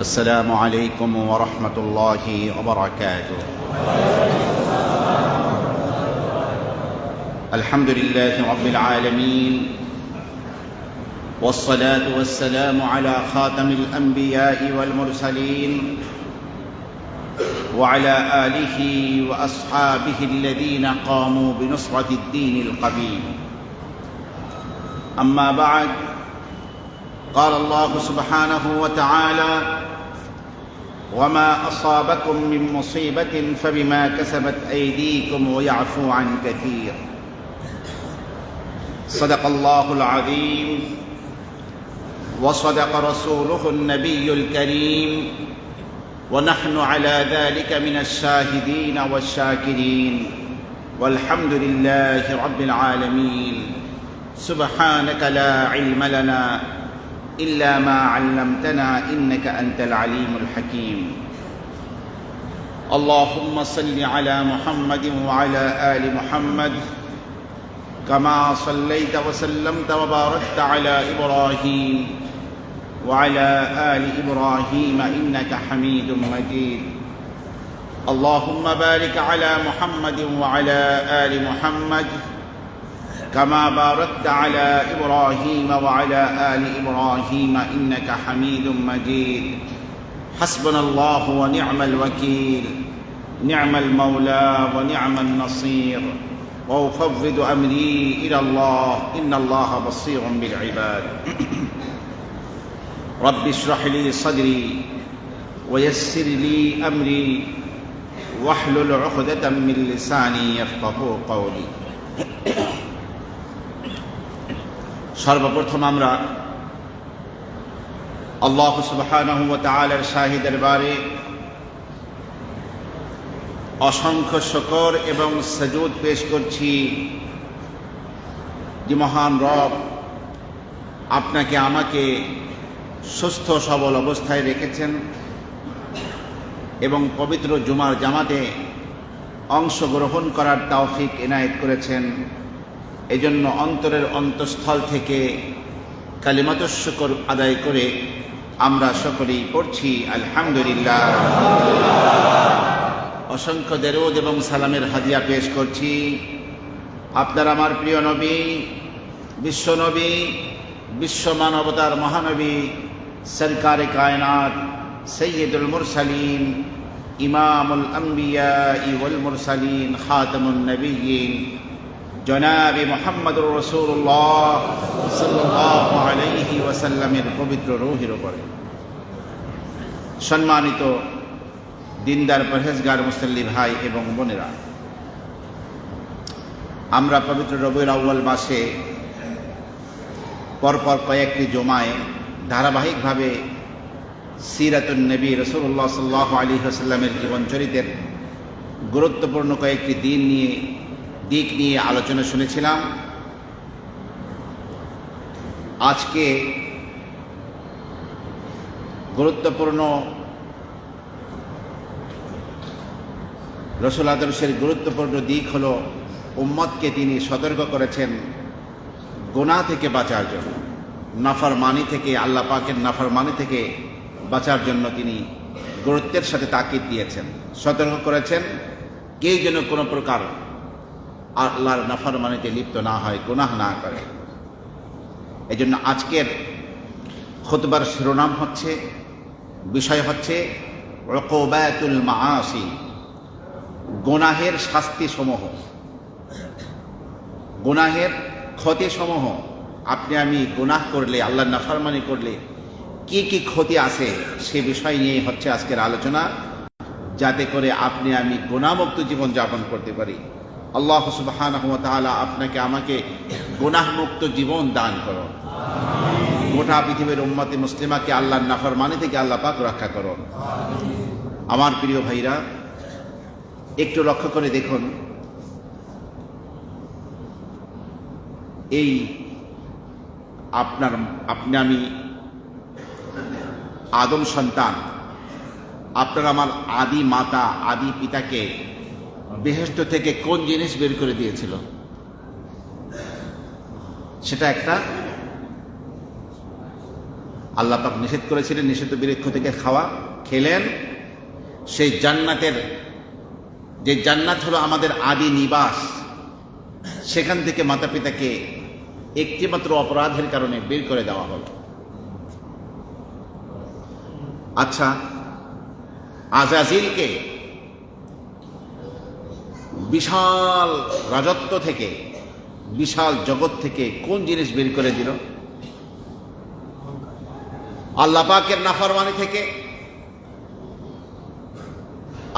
السلام عليكم ورحمة الله وبركاته. الحمد لله رب العالمين، والصلاة والسلام على خاتم الأنبياء والمرسلين وعلى آله وأصحابه الذين قاموا بنصرة الدين القويم. أما بعد، قال الله سبحانه وتعالى: وما أصابكم من مصيبة فبما كسبت أيديكم ويعفو عن كثير. صدق الله العظيم وصدق رسوله النبي الكريم، ونحن على ذلك من الشاهدين والشاكرين، والحمد لله رب العالمين. سبحانك لا علم لنا إلا ما علمتنا إنك أنت العليم الحكيم. اللهم صل على محمد وعلى آل محمد كما صليت وسلمت وباركت على إبراهيم وعلى آل إبراهيم إنك حميد مجيد. اللهم بارك على محمد وعلى آل محمد كما باركت على إبراهيم وعلى آل إبراهيم إنك حميد مجيد. حسبنا الله ونعم الوكيل، نعم المولى ونعم النصير، وأفوض أمري إلى الله إن الله بصير بالعباد. رب اشرح لي صدري ويسر لي أمري واحلل عقدة من لساني يفقهوا قولي. সর্বপ্রথম আমরা আল্লাহ সুবহানাহু ওয়া তাআলার শাহী দরবারে অসংখ্য শুকর এবং সুজুদ পেশ করছি যে মহান রব আপনাকে আমাকে সুস্থ সবল অবস্থায় রেখেছেন এবং পবিত্র জুমার জামাতে অংশগ্রহণ করার তৌফিক এনায়েত করেছেন। এজন্য অন্তরের অন্তঃস্থল থেকে কালিমাতুশ শুকর আদায় করে আমরা সকলেই পড়ছি আলহামদুলিল্লাহ। অসংখ্য দরুদ এবং সালামের হাদিয়া পেশ করছি আপনার আমার প্রিয় নবী, বিশ্ব নবী, বিশ্ব মানবতার মহানবী, সরকারে কায়নাত, সৈয়দুল মুরসালিন, ইমামুল আম্বিয়া ওয়াল মুরসালিন, খাতামুন নবিয়্যিন, জনাব মুহাম্মদুর রাসূলুল্লাহ সাল্লাল্লাহু আলাইহি ওয়াসাল্লামের পবিত্র রূহের উপরে। সম্মানিত দিনদার পরহেজগার মুসল্লি ভাই এবং বোনেরা, আমরা পবিত্র রবিউল আউয়াল মাসে পরপর কয়েকটি জুমায় ধারাবাহিকভাবে সিরাতুন নবী রাসূলুল্লাহ সাল্লাল্লাহু আলাইহি ওয়াসাল্লামের জীবন চরিত্রের গুরুত্বপূর্ণ কয়েকটি দিক নিয়ে আলোচনা শুনেছিলাম। আজকে গুরুত্বপূর্ণ রাসূল আদর্শের গুরুত্বপূর্ণ দিক হলো উম্মতকে তিনি সতর্ক করেছেন গুনাহ থেকে বাঁচার জন্য, নাফরমানি থেকে, আল্লাহ পাকের নাফরমানি থেকে বাঁচার জন্য তিনি গুরুত্বের সাথে তাকিদ দিয়েছেন, সতর্ক করেছেন কেউ যেন কোনো প্রকার আল্লাহর নাফরমানিতে লিপ্ত না হয়, গুনাহ না করে। এজন্য আজকের খুতবার শিরোনাম হচ্ছে, বিষয় হচ্ছে উকুবাতুল মাআসি, গুনাহের শাস্তিসমূহ, গুনাহের ক্ষতিসমূহ। আপনি আমি গুনাহ করলে, আল্লাহর নাফরমানি করলে কি কি ক্ষতি আছে সে বিষয় নিয়ে হচ্ছে আজকের আলোচনা, যাতে করে আপনি আমি গুনাহমুক্ত জীবন যাপন করতে পারি। আল্লাহ সুবহানাহু ওয়া তাআলা আপনাকে আমাকে গুনাহমুক্ত জীবন দান করুন। গোটা পৃথিবীর উম্মতে মুসলিমাকে আল্লাহর নাফরমানি থেকে আল্লাহ পাক রক্ষা করুন। আমার প্রিয় ভাইরা, একটু লক্ষ্য করে দেখুন, এই আপনি আমি আদম সন্তান, আপনার আমার আদি মাতা, আদি পিতাকে বেহেশত থেকে কোন জিনিস বের করে দিয়েছিল? সেটা একটা আল্লাহ পাক নিষেধ করেছিলেন, নিষিদ্ধ বৃক্ষ থেকে খাওয়া, খেলেন। সেই জান্নাতের, যে জান্নাত হলো আমাদের আদি নিবাস, সেখান থেকে মাতা পিতাকে একটিমাত্র অপরাধের কারণে বের করে দেওয়া হলো। আচ্ছা, আজাজিলকে বিশাল রাজত্ব থেকে, বিশাল জগৎ থেকে কোন জিনিস বের করে দিল? আল্লাহ পাকের নাফরমানি থেকে।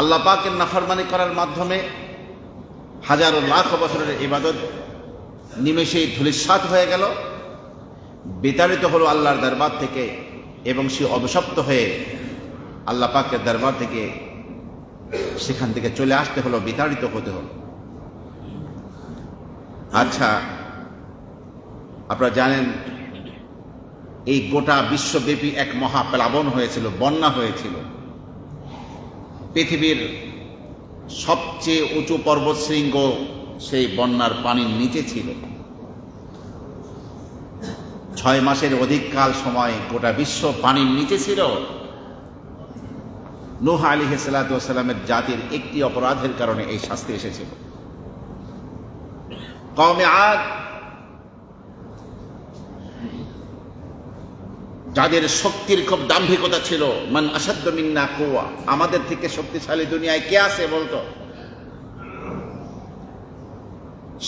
আল্লাহ পাকের নাফরমানি করার মাধ্যমে হাজারো লাখ বছরের ইবাদত নিমেষেই ধূলিসাৎ হয়ে গেল, বিতাড়িত হলো আল্লাহর দরবার থেকে, এবং সে অভিশপ্ত হয়ে আল্লাহ পাকের দরবার থেকে সেখান থেকে চলে আসতে হলো, বিতাড়িত হতে হলো। আচ্ছা, আপনারা জানেন এই গোটা বিশ্বব্যাপী এক মহাপ্লাবন হয়েছিল, বন্যা হয়েছিল। পৃথিবীর সবচেয়ে উঁচু পর্বতশৃঙ্গ সেই বন্যার পানির নিচে ছিল। 6 মাসের অধিককাল সময় গোটা বিশ্ব পানির নিচে ছিল। নূহ আলাইহিস সালাতু ওয়াস সালামের জাতির একটি অপরাধের কারণে এই শাস্তি এসেছিল। কওমে আদ, যাদের শক্তির খুব দাম্ভিকতা ছিল, মান আসাদ্দু মিন্না কুওয়া, আমাদের থেকে শক্তিশালী দুনিয়ায় কে আছে বলতো?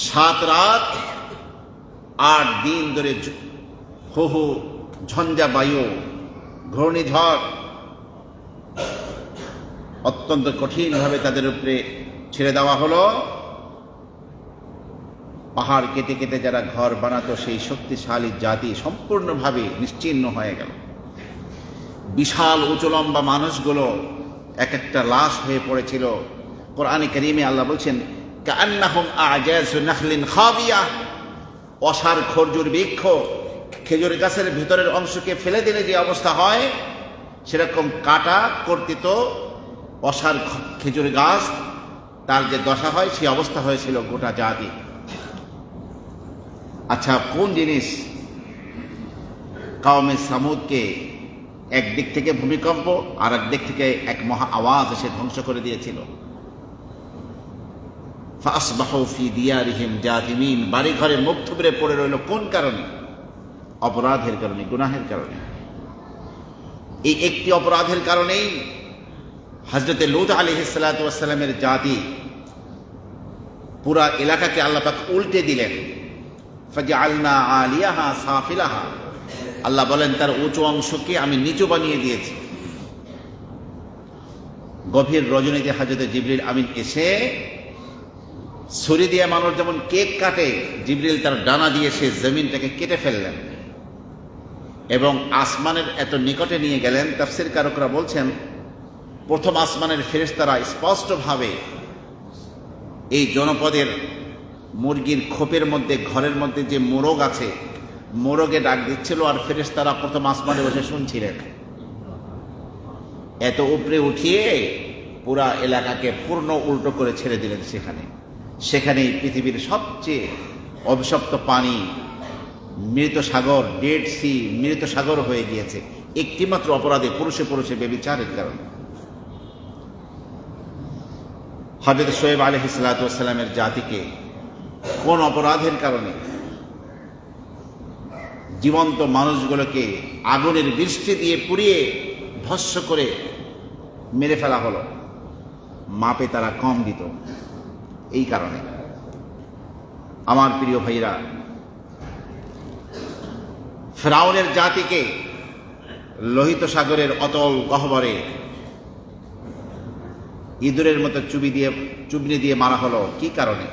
7 রাত 8 দিন ধরে হু ঝঞ্ঝা বায়ু, ঘূর্ণিঝড় অত্যন্ত কঠিনভাবে তাদের উপরে ছেড়ে দেওয়া হলো। পাহাড় কেটে কেটে যারা ঘর বানাতো, সেই শক্তিশালী জাতি সম্পূর্ণভাবে নিশ্চিহ্ন হয়ে গেল। বিশাল উঁচু লম্বা মানুষগুলো এক একটা লাশ হয়ে পড়েছিল। কোরআনে কারীমে আল্লাহ বলছেন, কাআন্নাহুম আ'জাযু নাখলিন খাবিয়া, অসার খরজুর বৃক্ষ, খেজুর গাছের ভিতরের অংশকে ফেলে দিলে যে অবস্থা হয়, সেরকম কাটা কর্তৃত অসার খেজুর গাছ, তার যে দশা হয়, সেই অবস্থা হয়েছিল গোটা জাতি। আচ্ছা, কোন জিনিস কওমে সামুদকে একদিক থেকে ভূমিকম্প আর একদিক থেকে এক মহা আওয়াজ এসে ধ্বংস করে দিয়েছিল? ফাসবাহু ফি দিয়ারিহিম জাথিমিন, বাড়ি ঘরে মুখ থুবড়ে পড়ে রইল। কোন কারণে? অপরাধের কারণে, গুনাহের কারণে। এই একটি অপরাধের কারণেই হযরতে লূত আলাইহিস সালাতু ওয়াস সালামের জাতি পুরা এলাকাকে আল্লাহ পাক উল্টে দিলেন। ফাজআলনা আলিয়াহা সাফিলাহা, আল্লাহ বলেন তার উঁচু অংশকে আমি নিচু বানিয়ে দিয়েছি। গভীর রজনীতে হযরতে জিবরিল আমিন এসে ছুরি দিয়ে মানুষ যেমন কেক কাটে, জিবরিল তার ডানা দিয়ে সে জমিনটাকে কেটে ফেললেন এবং আসমানের এত নিকটে নিয়ে গেলেন। তাফসীর কারকরা বলছেন, প্রথম আসমানের ফেরেশতারা স্পষ্টভাবে এই জনপদের মুরগির খোপের মধ্যে, ঘরের মধ্যে যে মোরগ আছে, মোরগে ডাক দিচ্ছিল, আর ফেরেশতারা প্রথম আসমানে বসে শুনছিলেন। এত উপরে উঠিয়ে পুরা এলাকাকে পূর্ণ উল্টো করে ছেড়ে দিলেন। সেখানেই পৃথিবীর সবচেয়ে অভিশপ্ত পানি, মৃত সাগর, ডেড সি, মৃত সাগর হয়ে গিয়েছে একটিমাত্র অপরাধে, পুরুষে পুরুষে ব্যভিচারের কারণে। হযরত শোয়েব আলাইহিস সালাতু ওয়াস সালামের জাতিকে কোন অপরাধের কারণে জীবন্ত মানুষগুলোকে আগুনের বৃষ্টি দিয়ে পুড়িয়ে ভস্ম করে মেরে ফেলা হলো? মাপে তারা কম দিত। এই কারণে আমার প্রিয় ভাইরা, ফিরআউনের জাতিকে লোহিত সাগরের অতল গহ্বরে ইঁদুরের মতো চুবনি দিয়ে মারা হলো। কি কারণে?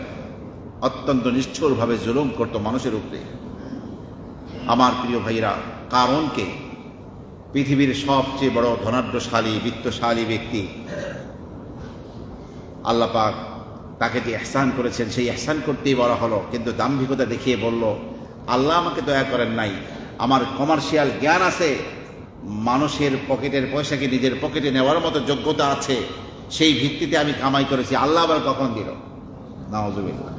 অত্যন্ত নিষ্ঠুরভাবে জুলুম করত মানুষের উপরে। আমার প্রিয় ভাইরা, কারণকে পৃথিবীর সবচেয়ে বড় ধনাঢ্যশালী, বিত্তশালী ব্যক্তি, আল্লাহ পাক তাকে যে ইহসান করেছেন, সেই ইহসান করতেই বলা হলো, কিন্তু দাম্ভিকতা দেখিয়ে বলল, আল্লাহ আমাকে দয়া করেন নাই, আমার কমার্শিয়াল জ্ঞান আছে, মানুষের পকেটের পয়সাকে নিজের পকেটে নেওয়ার মতো যোগ্যতা আছে, সেই ভিত্তিতে আমি কামাই করেছি, আল্লাহ আবার কখন দিল? নাউযুবিল্লাহ।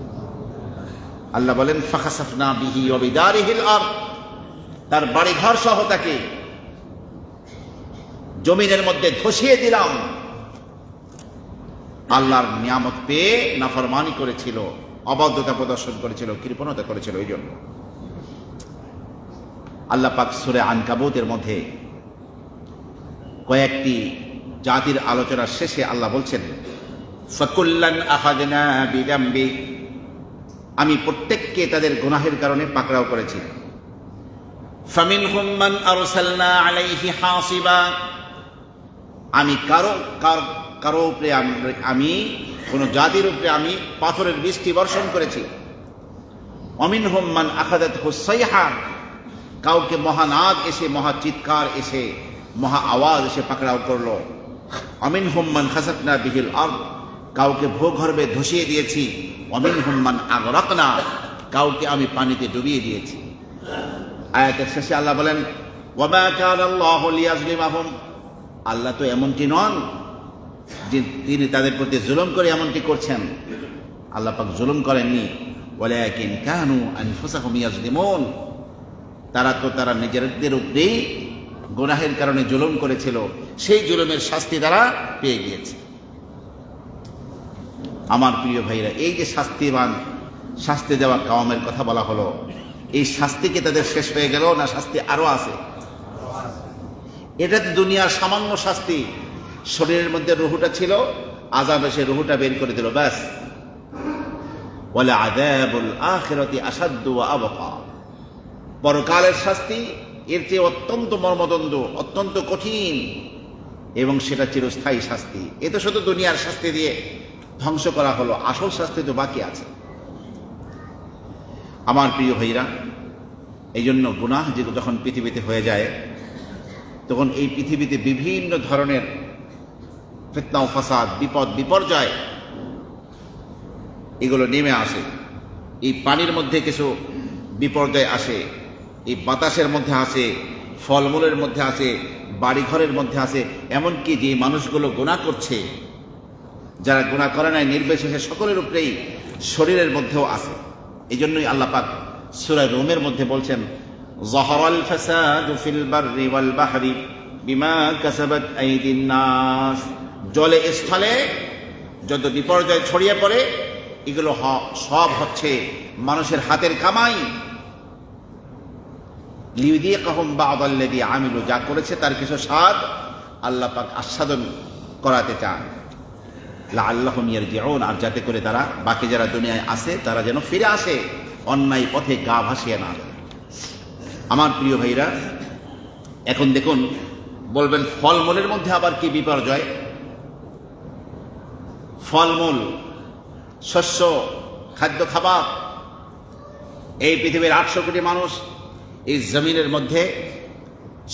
আল্লাহ বলেন ফাখাসাফনা বিহি ওয়া বিদারিহিল আরদ, তার বাড়িঘর সহ তাকে জমিনের মধ্যে ধসিয়ে দিলাম। আল্লাহর নিয়ামত পেয়ে নাফরমানি করেছিল, অবাধ্যতা প্রদর্শন করেছিল, কৃপণতা করেছিল। এই জন্য আল্লাহ পাক সূরা আনকাবুতের মধ্যে কয়েকটি জাতির আলোচনার শেষে আল্লাহ বলছেন ফাকুল্লান আখাযনা বিযামবি, আমি প্রত্যেককে তাদের গুনাহের কারণে পাকড়াও করেছি। ফামিনহুম মান আরসালনা আলাইহি হাসিবা, আমি কারো উপরে আমি কোন জাতির উপরে আমি পাথরের বৃষ্টি বর্ষণ করেছি। অমিনহুম মান আখাযাতহু সাইহা, কাউকে মহানাদ এসে, মহা চিৎকার এসে, মহা আওয়াজ এসে পাকড়াও করলো। অমিনহুম মান খাসাফনা বিহিল আরদ, কাউকে ভূগর্ভে ধসিয়ে দিয়েছি। অমিনহুম মান আগরাকনা, কাউকে আমি পানিতে ডুবিয়ে দিয়েছি। আয়াতের শেষে আল্লাহ বলেন ওয়ামা কানাল্লাহু লিয়াজলিমাহুম, আল্লাহ তো এমনটি নন যে তিনি তাদের প্রতি জুলুম করে এমনটি করছেন। আল্লাহ পাক জুলুম করেননি। ওয়ালাকিন কানু আনফুসাহুম ইয়াজলিমুন, তারা নিজেদের উপরেই গুনাহের কারণে জুলুম করেছিল, সেই জুলুমের শাস্তি তারা পেয়ে গিয়েছে। আমার প্রিয় ভাইরা, এই যে শাস্তি দেওয়া কওমের কথা বলা হলো, এই শাস্তি কি তাদের শেষ হয়ে গেল না শাস্তি আরো আছে? এটা তো দুনিয়ার সামান্য শাস্তি। শরীরের মধ্যে রুহুটা ছিল, আযাব এসে রুহুটা বের করে দিল, ব্যাস। ওয়ালা আযাবুল আখিরাতি আশাদ্দু ওয়া আবকা, পরকালের শাস্তি এর চেয়ে অত্যন্ত মর্মদণ্ড, অত্যন্ত কঠিন, এবং সেটা চিরস্থায়ী শাস্তি। এ তো শুধু দুনিয়ার শাস্তি দিয়ে ধ্বংস করা হলো, আসল শাস্তি তো বাকি আছে। আমার প্রিয় ভাইরা, এই জন্য গুনাহ যখন পৃথিবীতে হয়ে যায়, তখন এই পৃথিবীতে বিভিন্ন ধরনের ফিতনা ও ফাসাদ, বিপদ বিপর্যয় এগুলো নেমে আসে। এই পানির মধ্যে কিছু বিপর্যয় আসে, এই বাতাসের মধ্যে আসে, ফলমূলের মধ্যে আসে, বাড়িঘরের মধ্যে আসে, এমনকি যে মানুষগুলো গুনাহ করছে, যারা গুনাহ করে নাই, নির্বিশেষে সকলের উপরেই শরীরের মধ্যেও আসে। এই জন্যই আল্লাহ পাক সূরা রুমের মধ্যে বলছেন যাহারাল ফাসাদু ফিল বাররি ওয়াল বাহরি বিমা কাসাবাত আইদিন নাস, জলে স্থলে যত বিপর্যয় ছড়িয়ে পড়ে এগুলো সব হচ্ছে মানুষের হাতের কামাই। লিউযিকাহুম বা'দাল্লাযী আমিলু, যা করেছে তার কিছু স্বাদ আল্লাহ পাক আস্বাদন করাতে চান। লাআল্লাহুম ইয়ারজিউন, আর যাতে করে তারা, বাকি যারা দুনিয়ায় আছে, তারা যেন ফিরে আসে, অন্যায় পথে গা ভাসিয়ে না দেয়। আমার প্রিয় ভাইরা, এখন দেখুন, বলবেন ফলমূলের মধ্যে আবার কি বিপর্যয়? ফলমূল, শস্য, খাদ্য খাবার, এই পৃথিবীর 800 কোটি মানুষ এই জমিনের মধ্যে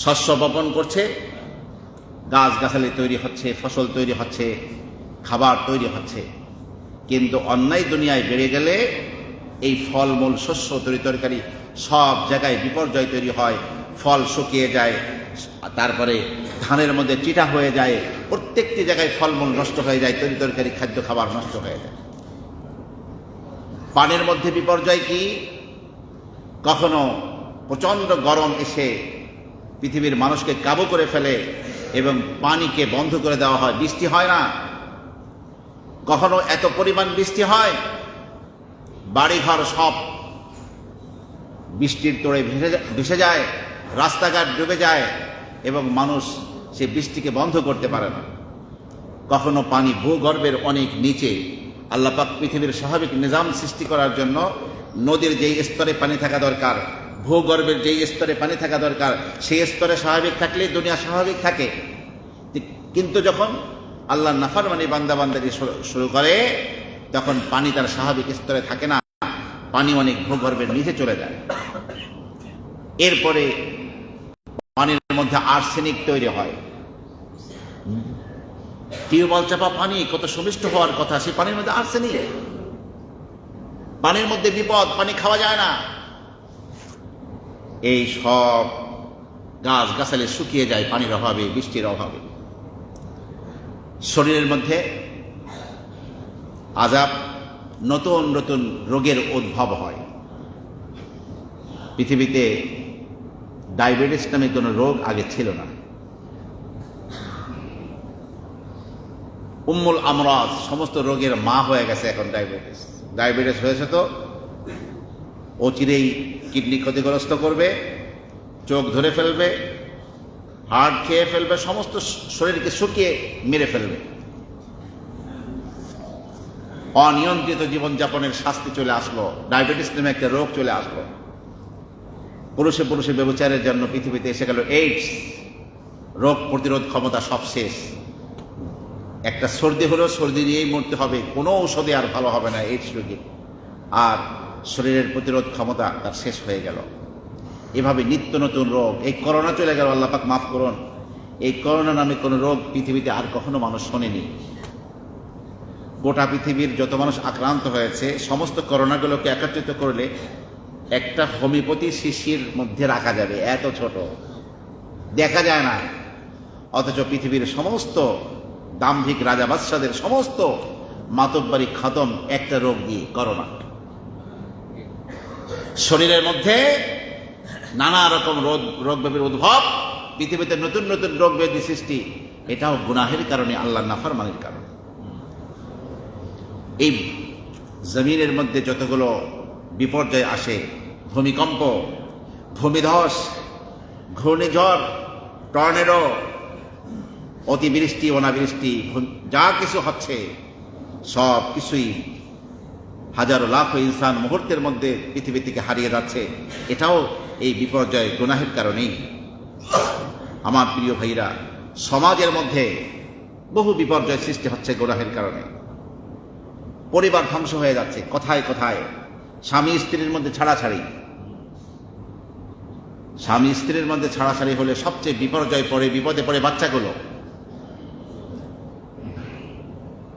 শস্য বপন করছে, গাছগাছালি তৈরি হচ্ছে, ফসল তৈরি হচ্ছে, খাবার তৈরি হচ্ছে। কিন্তু অন্যায় দুনিয়ায় বেড়ে গেলে এই ফলমূল, শস্য, তরিতরকারি সব জায়গায় বিপর্যয় তৈরি হয়। ফল শুকিয়ে যায়, তারপরে ধানের মধ্যে চিটা হয়ে যায়, প্রত্যেকটি জায়গায় ফলমূল নষ্ট হয়ে যায়, তরিতরকারি খাদ্য খাবার নষ্ট হয়ে যায়। পানির মধ্যে বিপর্যয় কি? কখনো প্রচণ্ড গরম এসে পৃথিবীর মানুষকে কাবু করে ফেলে এবং পানিকে বন্ধ করে দেওয়া হয়, বৃষ্টি হয় না। কখনো এত পরিমাণ বৃষ্টি হয়, বাড়িঘর সব বৃষ্টির তোড়ে ভেসে যায়, রাস্তাঘাট ডুবে যায় এবং মানুষ সে বৃষ্টিকে বন্ধ করতে পারে না। কখনো পানি ভূগর্ভের অনেক নিচে, আল্লাহ পাক পৃথিবীর স্বাভাবিক নিজাম সৃষ্টি করার জন্য নদীর যেই স্তরে পানি থাকা দরকার, ভূগর্ভের যেই স্তরে পানি থাকা দরকার, সেই স্তরে স্বাভাবিক থাকলে দুনিয়া স্বাভাবিক থাকে। কিন্তু যখন আল্লাহ নাফরমানি বান্দাবান্দারি শুরু করে, তখন পানি তার স্বাভাবিক স্তরে থাকে না, পানি অনেক ভূগর্ভের নিচে চলে যায়। এরপরে পানির মধ্যে আর্সেনিক তৈরি হয়। টিউবওয়েল চাপা পানি কত সুমিষ্ট হওয়ার কথা, সেই পানির মধ্যে আর্সেনিক। পানির মধ্যে বিপদ, পানি খাওয়া যায় না। এই সব গাছ গাছালি শুকিয়ে যায় পানির অভাবে, বৃষ্টির অভাবে। শরীরের মধ্যে আযাব, নতুন নতুন রোগের উদ্ভব হয়। পৃথিবীতে ডায়াবেটিস নামে কোনো রোগ আগে ছিল না। উম্মুল আমরাজ, সমস্ত রোগের মা হয়ে গেছে এখন ডায়াবেটিস। ডায়াবেটিস হয়েছে তো অচিরেই কিডনি ক্ষতিগ্রস্ত করবে, চোখ ধরে ফেলবে, হার্ট খেয়ে ফেলবে, সমস্ত শরীরকে শুকিয়ে মেরে ফেলবে। অনিয়ন্ত্রিত জীবনযাপনের শাস্তি চলে আসলো, ডায়াবেটিস নামে একটা রোগ চলে আসলো। পুরুষে পুরুষে ব্যভিচারের জন্য পৃথিবীতে এসে গেল এইডস, রোগ প্রতিরোধ ক্ষমতা সব শেষ। একটা সর্দি হলো, সর্দি নিয়েই মরতে হবে, কোনো ঔষধে আর ভালো হবে না এইডস রোগীর, আর শরীরের প্রতিরোধ ক্ষমতা তার শেষ হয়ে গেল। এভাবে নিত্য নতুন রোগ। এই করোনা চলে গেল, আল্লাহ পাক মাফ করুন। এই করোনা নামে কোনো রোগ পৃথিবীতে আর কখনো মানুষ শোনেনি। গোটা পৃথিবীর যত মানুষ আক্রান্ত হয়েছে, সমস্ত করোনাগুলোকে একত্রিত করলে একটা হোমিওপ্যাথি শিশির মধ্যে রাখা যাবে, এত ছোট, দেখা যায় না। অথচ পৃথিবীর সমস্ত দাম্ভিক রাজা বাদশাদের সমস্ত মাতব্বরি খতম একটা রোগ দিয়ে, করোনা। শরীরের মধ্যে নানা রকম রোগ ব্যাধির উদ্ভব, পৃথিবীতে নতুন নতুন রোগ ব্যাধি সৃষ্টি, এটাও গুনাহের কারণে, আল্লাহর নাফরমানির কারণে। এই জমিনের মধ্যে যতগুলো বিপর্যয় আসে, ভূমিকম্প, ভূমিধস, ঘূর্ণিঝড়, টর্নেডো, অতিবৃষ্টি, অনাবৃষ্টি, যা কিছু হচ্ছে সব কিছুই হাজারো লাখ ইনসান মুহূর্তের মধ্যে পৃথিবী থেকে হারিয়ে যাচ্ছে, এটাও এই বিপর্যয় গুনাহের কারণেই। আমার প্রিয় ভাইরা, সমাজের মধ্যে বহু বিপর্যয় সৃষ্টি হচ্ছে গুনাহের কারণে। পরিবার ধ্বংস হয়ে যাচ্ছে, কথায় কথায় স্বামী স্ত্রীর মধ্যে ছাড়াছাড়ি। স্বামী স্ত্রীর মধ্যে ছাড়াছাড়ি হলে সবচেয়ে বিপর্যয় পড়ে, বিপদে পড়ে বাচ্চাগুলো।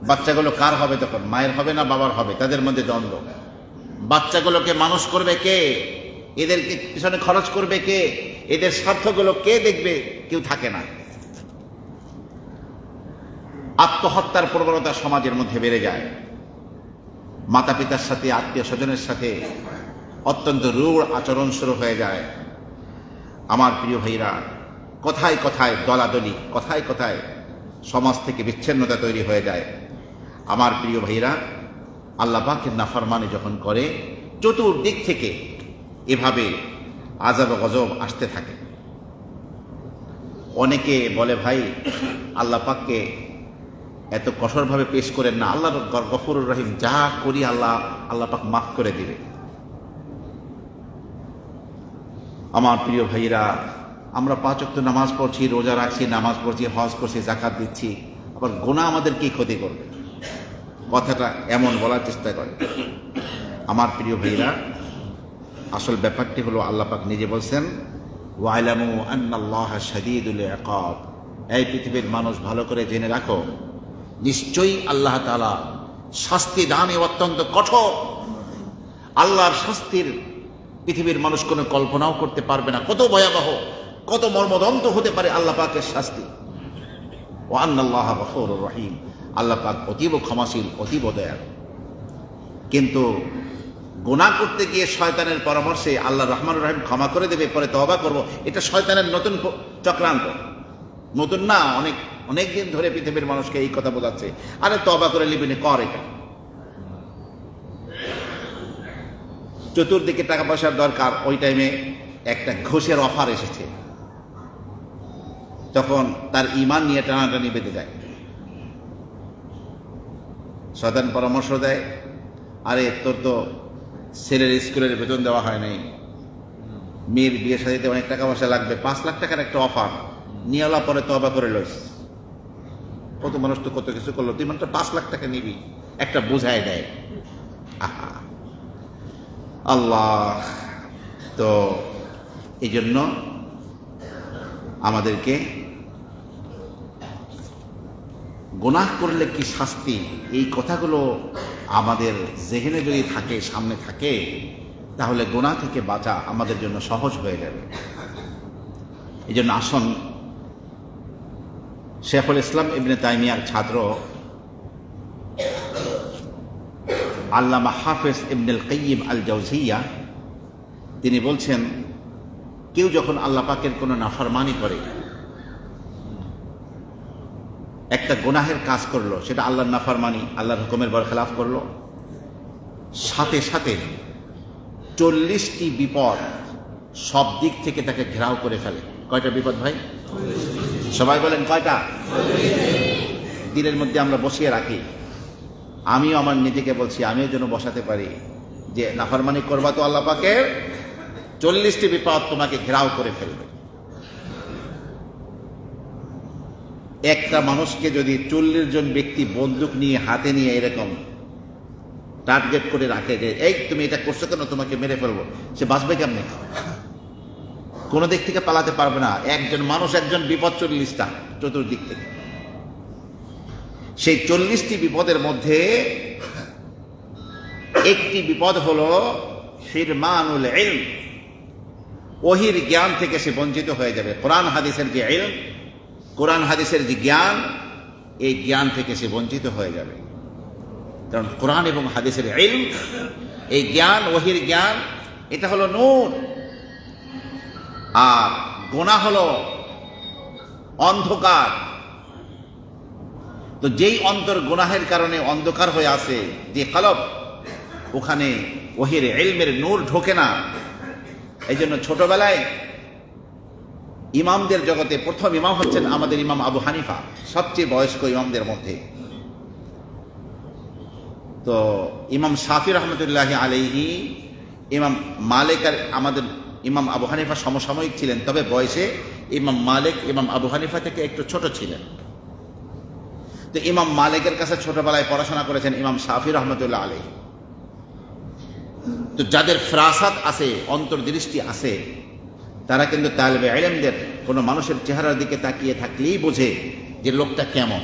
বাচ্চাগুলো কার হবে তখন? মায়ের হবে না বাবার হবে? তাদের মধ্যে দ্বন্দ্ব। বাচ্চাগুলোকে মানুষ করবে কে? এদেরকে পিছনে খরচ করবে কে? এদের স্বার্থগুলো কে দেখবে? কেউ থাকে না। আত্মহত্যার প্রবণতা সমাজের মধ্যে বেড়ে যায়। মাতা পিতার সাথে, আত্মীয় স্বজনের সাথে অত্যন্ত রূঢ় আচরণ শুরু হয়ে যায়। আমার প্রিয় ভাইরা, কথায় কথায় দলাদলি, কথায় কথায় সমাজ থেকে বিচ্ছিন্নতা তৈরি হয়ে যায়। আমার প্রিয় ভাইরা, আল্লাহ পাকের নাফরমানি যখন করে, চতুর্দিক থেকে এভাবে আযাব গজব আসতে থাকে। অনেকে বলে, ভাই আল্লাহ পাককে এত কঠোরভাবে পেশ করেন না, আল্লাহ গফুরুর রহিম, যা করি আল্লাহ পাক মাফ করে দিবে। আমার প্রিয় ভাইরা, আমরা 5 ওয়াক্ত নামাজ পড়ছি, রোজা রাখছি, নামাজ পড়ছি, হজ করছি, যাকাত দিচ্ছি, আবার গুনাহ আমাদের কি ক্ষতি করবে? কথাটা এমন বলার চেষ্টা করে। আমার প্রিয় ভাইরা, আসল ব্যাপারটি হলো আল্লাহ পাক নিজে বলছেন, ওয়া'লামু আন্নাল্লাহা শাদীদুল ইকাব। এই পৃথিবীর মানুষ ভালো করে জেনে রাখো, নিশ্চয়ই আল্লাহ তাআলা শাস্তি দানে অত্যন্ত কঠোর। আল্লাহর শাস্তির পৃথিবীর মানুষ কোনো কল্পনাও করতে পারবে না, কত ভয়াবহ, কত মর্মদন্ত হতে পারে আল্লাহ পাকের শাস্তি। ওয়া আন্নাল্লাহা গফুরুর রহিম, আল্লাহ পাক অতীব ক্ষমাশীল, অতীব দয়ালু। কিন্তু গুনাহ করতে গিয়ে শয়তানের পরামর্শে আল্লাহ রহমানুর রহিম ক্ষমা করে দেবে, পরে তওবা করব, এটা শয়তানের নতুন চক্রান্ত। নতুন না, অনেক দিন ধরে পৃথিবীর মানুষকে এই কথা বোঝাচ্ছে, আরে তওবা করে লিবিনে কর। এটা চতুর্দিকে টাকা পয়সার দরকার, ওই টাইমে একটা ঘুষের অফার এসেছে, তখন তার ঈমান নিয়ে টানাটানি বেঁধে যায়। শয়তান পরামর্শ দেয়, আরে তোর তো ছেলের স্কুলের বেতন দেওয়া হয় নাই, মেয়ের বিয়ে সাজাতে অনেক টাকা পয়সা লাগবে, 5 লাখ টাকার একটা অফার নিয়ে এলা, পরে তওবা করে লইস। কত মানুষ তো কত কিছু করলো, তুই মাত্র 5 লাখ টাকা নিবি, একটা বোঝায় দেয়। আহা আল্লাহ! তো এই জন্য আমাদেরকে গুনাহ করলে কি শাস্তি, এই কথাগুলো আমাদের জেহেনে যদি থাকে, সামনে থাকে, তাহলে গুনাহ থেকে বাঁচা আমাদের জন্য সহজ হয়ে যাবে। এই জন্য আসুন, শেখুল ইসলাম ইবনে তাইমিয়ার ছাত্র আল্লামা হাফেজ ইবনুল কাইয়িম আল জাওজিয়া তিনি বলছেন, কেউ যখন আল্লাহ পাকের কোনো নাফরমানি করে, একটা গুনাহের কাজ করলো, সেটা আল্লাহর নাফরমানি, আল্লাহর হুকুমের বরখেলাফ করলো, সাথে সাথে 40টি বিপদ সব দিক থেকে তাকে ঘেরাও করে ফেলে। কয়টা বিপদ ভাই? সবাই বলেন কয়টা? দিনের মধ্যে আমরা বসিয়ে রাখি। আমিও আমার নিজেকে বলছি, আমিও যেন বসাতে পারি যে নাফরমানি করবা তো আল্লাহ পাকের 40টি বিপদ তোমাকে ঘেরাও করে ফেলবে। একটা মানুষকে যদি 40 জন ব্যক্তি বন্দুক নিয়ে হাতে নিয়ে এরকম টার্গেট করে রাখে যে এই তুমি এটা করছো কেন, তোমাকে মেরে ফেলবো, সে বাঁচবে কেমনে? কোনো দিক থেকে পালাতে পারবে না। একজন মানুষ, একজন বিপদ 40টা চতুর্দিক থেকে। সেই 40টি বিপদের মধ্যে একটি বিপদ হলো হিরমানুল ইলম, ওহির জ্ঞান থেকে সে বঞ্চিত হয়ে যাবে। কোরআন হাদিসের যে ইলম, কোরআন হাদিসের যে জ্ঞান, এই জ্ঞান থেকে সে বঞ্চিত হয়ে যাবে। কারণ কোরআন এবং হাদিসের ইলম, এই জ্ঞান, ওহির জ্ঞান, এটা হলো নূর। আর গুনাহ হলো অন্ধকার। তো যেই অন্তর গুনাহের কারণে অন্ধকার হয়ে আছে, যে কলব, ওখানে ওহির ইলমের নূর ঢোকে না। এই জন্য ছোটবেলায় ইমামদের জগতে প্রথম ইমাম হচ্ছেন আমাদের ইমাম আবু হানিফা, সবচেয়ে বয়স্ক ইমামদের মধ্যে। তো ইমাম শাফি রহমতুল্লাহ আলাইহি, ইমাম মালিক আর আমাদের ইমাম আবু হানিফা সমসাময়িক ছিলেন, তবে বয়সে ইমাম মালিক ইমাম আবু হানিফা থেকে একটু ছোট ছিলেন। তো ইমাম মালিকের কাছে ছোটবেলায় পড়াশোনা করেছেন ইমাম শাফি রহমতুল্লাহ আলাইহি। তো যাদের ফরাসাত আছে, অন্তর্দৃষ্টি আছে, তারা কিন্তু তালেবে ইলমদের কোনো মানুষের চেহারার দিকে তাকিয়ে থাকলেই বোঝে যে লোকটা কেমন।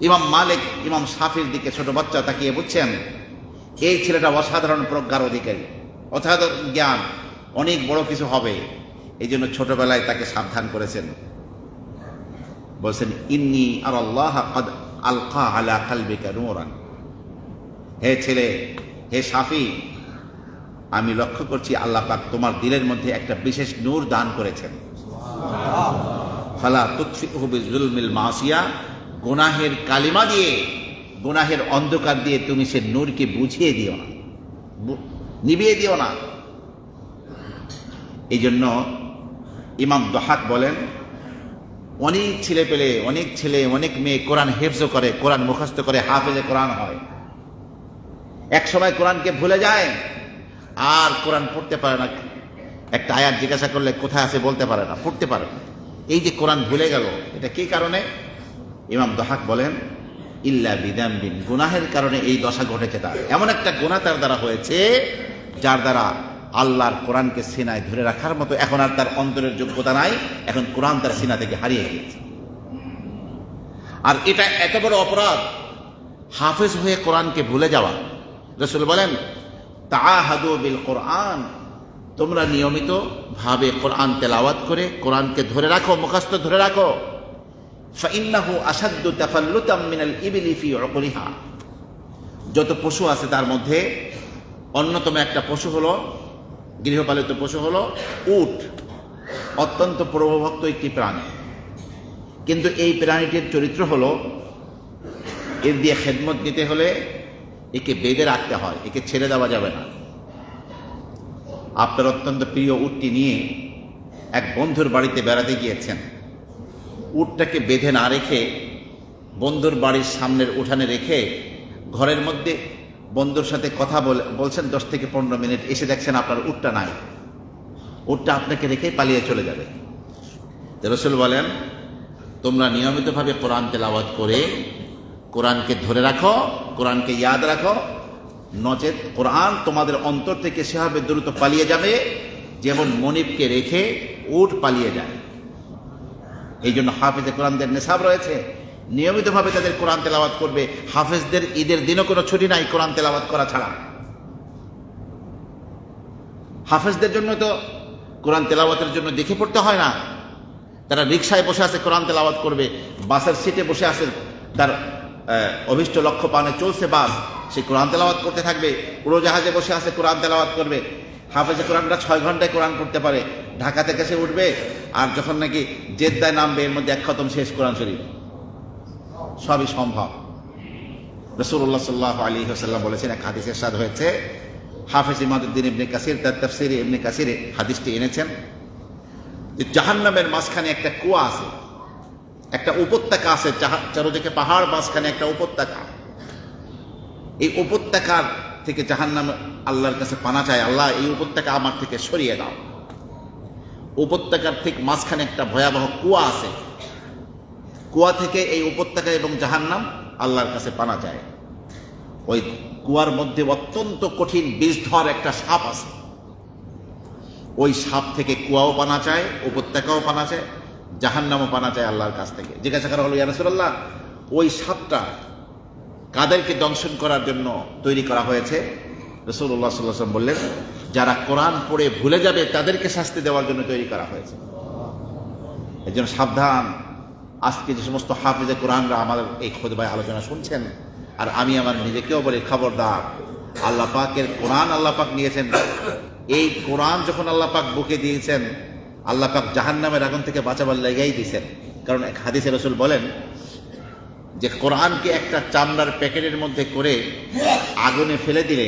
ইমাম মালিক ইমাম শাফির দিকে ছোট বাচ্চা তাকিয়ে বুঝছেন এই ছেলেটা অসাধারণ প্রজ্ঞার অধিকারী, অসাধারণ জ্ঞান, অনেক বড় কিছু হবে। এই জন্য ছোটবেলায় তাকে সাবধান করেছেন, বলছেন ইন্নী আরাল্লাহ ক্বাদ আলকা আলা কলবিকা নূরান। হে ছেলে, হে শাফি, আমি লক্ষ্য করছি আল্লাহ পাক তোমার দিলের মধ্যে একটা বিশেষ নূর দান করেছেন। ফালা তুতফিহু বিজুলমিল মাসিয়া, গুনাহের কালিমা দিয়ে, গুনাহের অন্ধকার দিয়ে তুমি সে নূরকে বুঝিয়ে দিও না, নিভিয়ে দিও না। এই জন্য ইমাম দহাক বলেন, অনেক ছেলে পেলে, অনেক ছেলে, অনেক মেয়ে কোরআন হেফজ করে, কোরআন মুখস্থ করে, হাফেজে কোরআন হয়। এক সময় কোরআনকে ভুলে যায় আর কোরআন পড়তে পারে না। একটা আয়াত জিজ্ঞাসা করলে কোথায় আছে বলতে পারে না, পড়তে পারে না। এই যে কোরআন ভুলে গেল, এটা কি কারণে? ইমাম দহাক বলেন ইল্লা বিদামবিন, গুনাহের কারণে এই দশা ঘটেছে তার। এমন একটা গুনাহ তার দ্বারা হয়েছে যার দ্বারা আল্লাহর কোরআনকে সিনায় ধরে রাখার মতো এখন আর তার অন্তরের যোগ্যতা নাই। এখন কোরআন তার সিনা থেকে হারিয়ে গিয়েছে। আর এটা এত বড় অপরাধ, হাফেজ হয়ে কোরআনকে ভুলে যাওয়া। রাসূল বলেন তাআহাদু বিল কোরআন, তোমরা নিয়মিত ভাবে কোরআন তেলাওয়াত করে কোরআনকে ধরে রাখো, মুখস্থ ধরে রাখো। ফাইন্নাহু আশাদ্দু তাফাল্লুতাম মিনাল ইবলি ফি উকরিহা, যত পশু আছে তার মধ্যে অন্যতম একটা পশু হলো, গৃহপালিত পশু হলো উট। অত্যন্ত প্রভুভক্ত একটি প্রাণী, কিন্তু এই প্রাণীটির চরিত্র হলো এর দিয়ে খেদমত নিতে হলে একে বেঁধে রাখতে হয়, একে ছেড়ে দেওয়া যাবে না। আপনার অত্যন্ত প্রিয় উটটি নিয়ে এক বন্ধুর বাড়িতে বেড়াতে গিয়েছেন। উটটাকে বেঁধে না রেখে বন্ধুর বাড়ির সামনের উঠানে রেখে ঘরের মধ্যে বন্ধুর সাথে কথা বলছেন 10 থেকে 15 মিনিট, এসে দেখছেন আপনার উটটা নাই। উটটা আপনাকে রেখেই পালিয়ে চলে যাবে। রাসূল বলেন তোমরা নিয়মিতভাবে কোরআন তেলাওয়াত করে কোরআনকে ধরে রাখো, কোরআনকে ইয়াদ রাখো, নচেত কোরআন তোমাদের অন্তর থেকে সেভাবে দ্রুত পালিয়ে যাবে যেমন মনিবকে রেখে উট পালিয়ে যায়। এই জন্য হাফেজে কোরআনদের নেশাব রয়েছে, নিয়মিতভাবে তাদের কোরআন তেলাওয়াত করবে। হাফেজদের ঈদের দিনও কোনো ছুটি নাই কোরআন তেলাওয়াত করা ছাড়া। হাফেজদের জন্য তো কোরআন তেলাওয়াতের জন্য দেখে পড়তে হয় না, তারা রিক্সায় বসে আছে কোরআন তেলাওয়াত করবে, বাসের সিটে বসে আছে, তার অভিষ্ট লক্ষ্য পানে চলছে বাস, সে কোরআন তেলাওয়াত করতে থাকবে, উড়োজাহাজে বসে আছে কোরআন তেলাওয়াত করবে। হাফেজে কোরআনরা 6 ঘন্টায় কোরআন করতে পারে। ঢাকা থেকে সে উঠবে, আর যখন নাকি জেদ্দায় নামবে এর মধ্যে 1 খতম শেষ কোরআন শরীফ। সবই সম্ভব। রাসূলুল্লাহ সাল্লাল্লাহু আলাইহি ওয়াসাল্লাম বলেছেন, এক হাদিসে ইরশাদ হয়েছে, হাফেজ ইমাদউদ্দিন ইবনে কাসির তার তাফসীরে ইবনে কাসিরে হাদিসটি এনেছেন, যে জাহান্নামের মাঝখানে একটা কুয়া আছে, একটা উপত্যকা আছে, চারদিকে পাহাড়, মাঝখানে একটা উপত্যকা। এই উপত্যকার থেকে জাহান্নাম আল্লাহর কাছে পানা চায়, আল্লাহ এই উপত্যকা আমার থেকে সরিয়ে দাও। উপত্যকার ঠিক মাঝখানে একটা ভয়াবহ কুয়া আছে, কুয়া থেকে এই উপত্যকা এবং জাহান্নাম আল্লাহর কাছে পানা চায়। ওই কুয়ার মধ্যে অত্যন্ত কঠিন বিষধর একটা সাপ আছে। ওই সাপ থেকে কুয়াও পানা চায়, উপত্যকাও পানা চায়, জাহান্নামও পানা চায় আল্লাহর কাছ থেকে। জিজ্ঞাসা করা হলো, ইয়া রাসূলুল্লাহ, ওই সাপটা কাদেরকে দংশন করার জন্য তৈরি করা হয়েছে? রাসূলুল্লাহ সাল্লাল্লাহু আলাইহি ওয়াসাল্লাম বললেন, যারা কোরআন পড়ে ভুলে যাবে তাদেরকে শাস্তি দেওয়ার জন্য তৈরি করা হয়েছে। এর জন্য সাবধান। আজকে যে সমস্ত হাফেজে কোরআনরা আমাদের এই খুতবায় আলোচনা শুনছেন, আর আমি আমার নিজেকেও বলি, খবরদার। আল্লাহ পাকের কোরআন আল্লাহ পাক নিয়েছেন। এই কোরআন যখন আল্লাহ পাক বুকে দিয়েছেন, আল্লাহ পাক জাহান্নামের আগুন থেকে বাঁচাবার লেগেই দিয়েছেন। কারণ এক হাদিসে রাসূল বলেন যে কোরআনকে একটা চামড়ার প্যাকেটের মধ্যে করে আগুনে ফেলে দিলে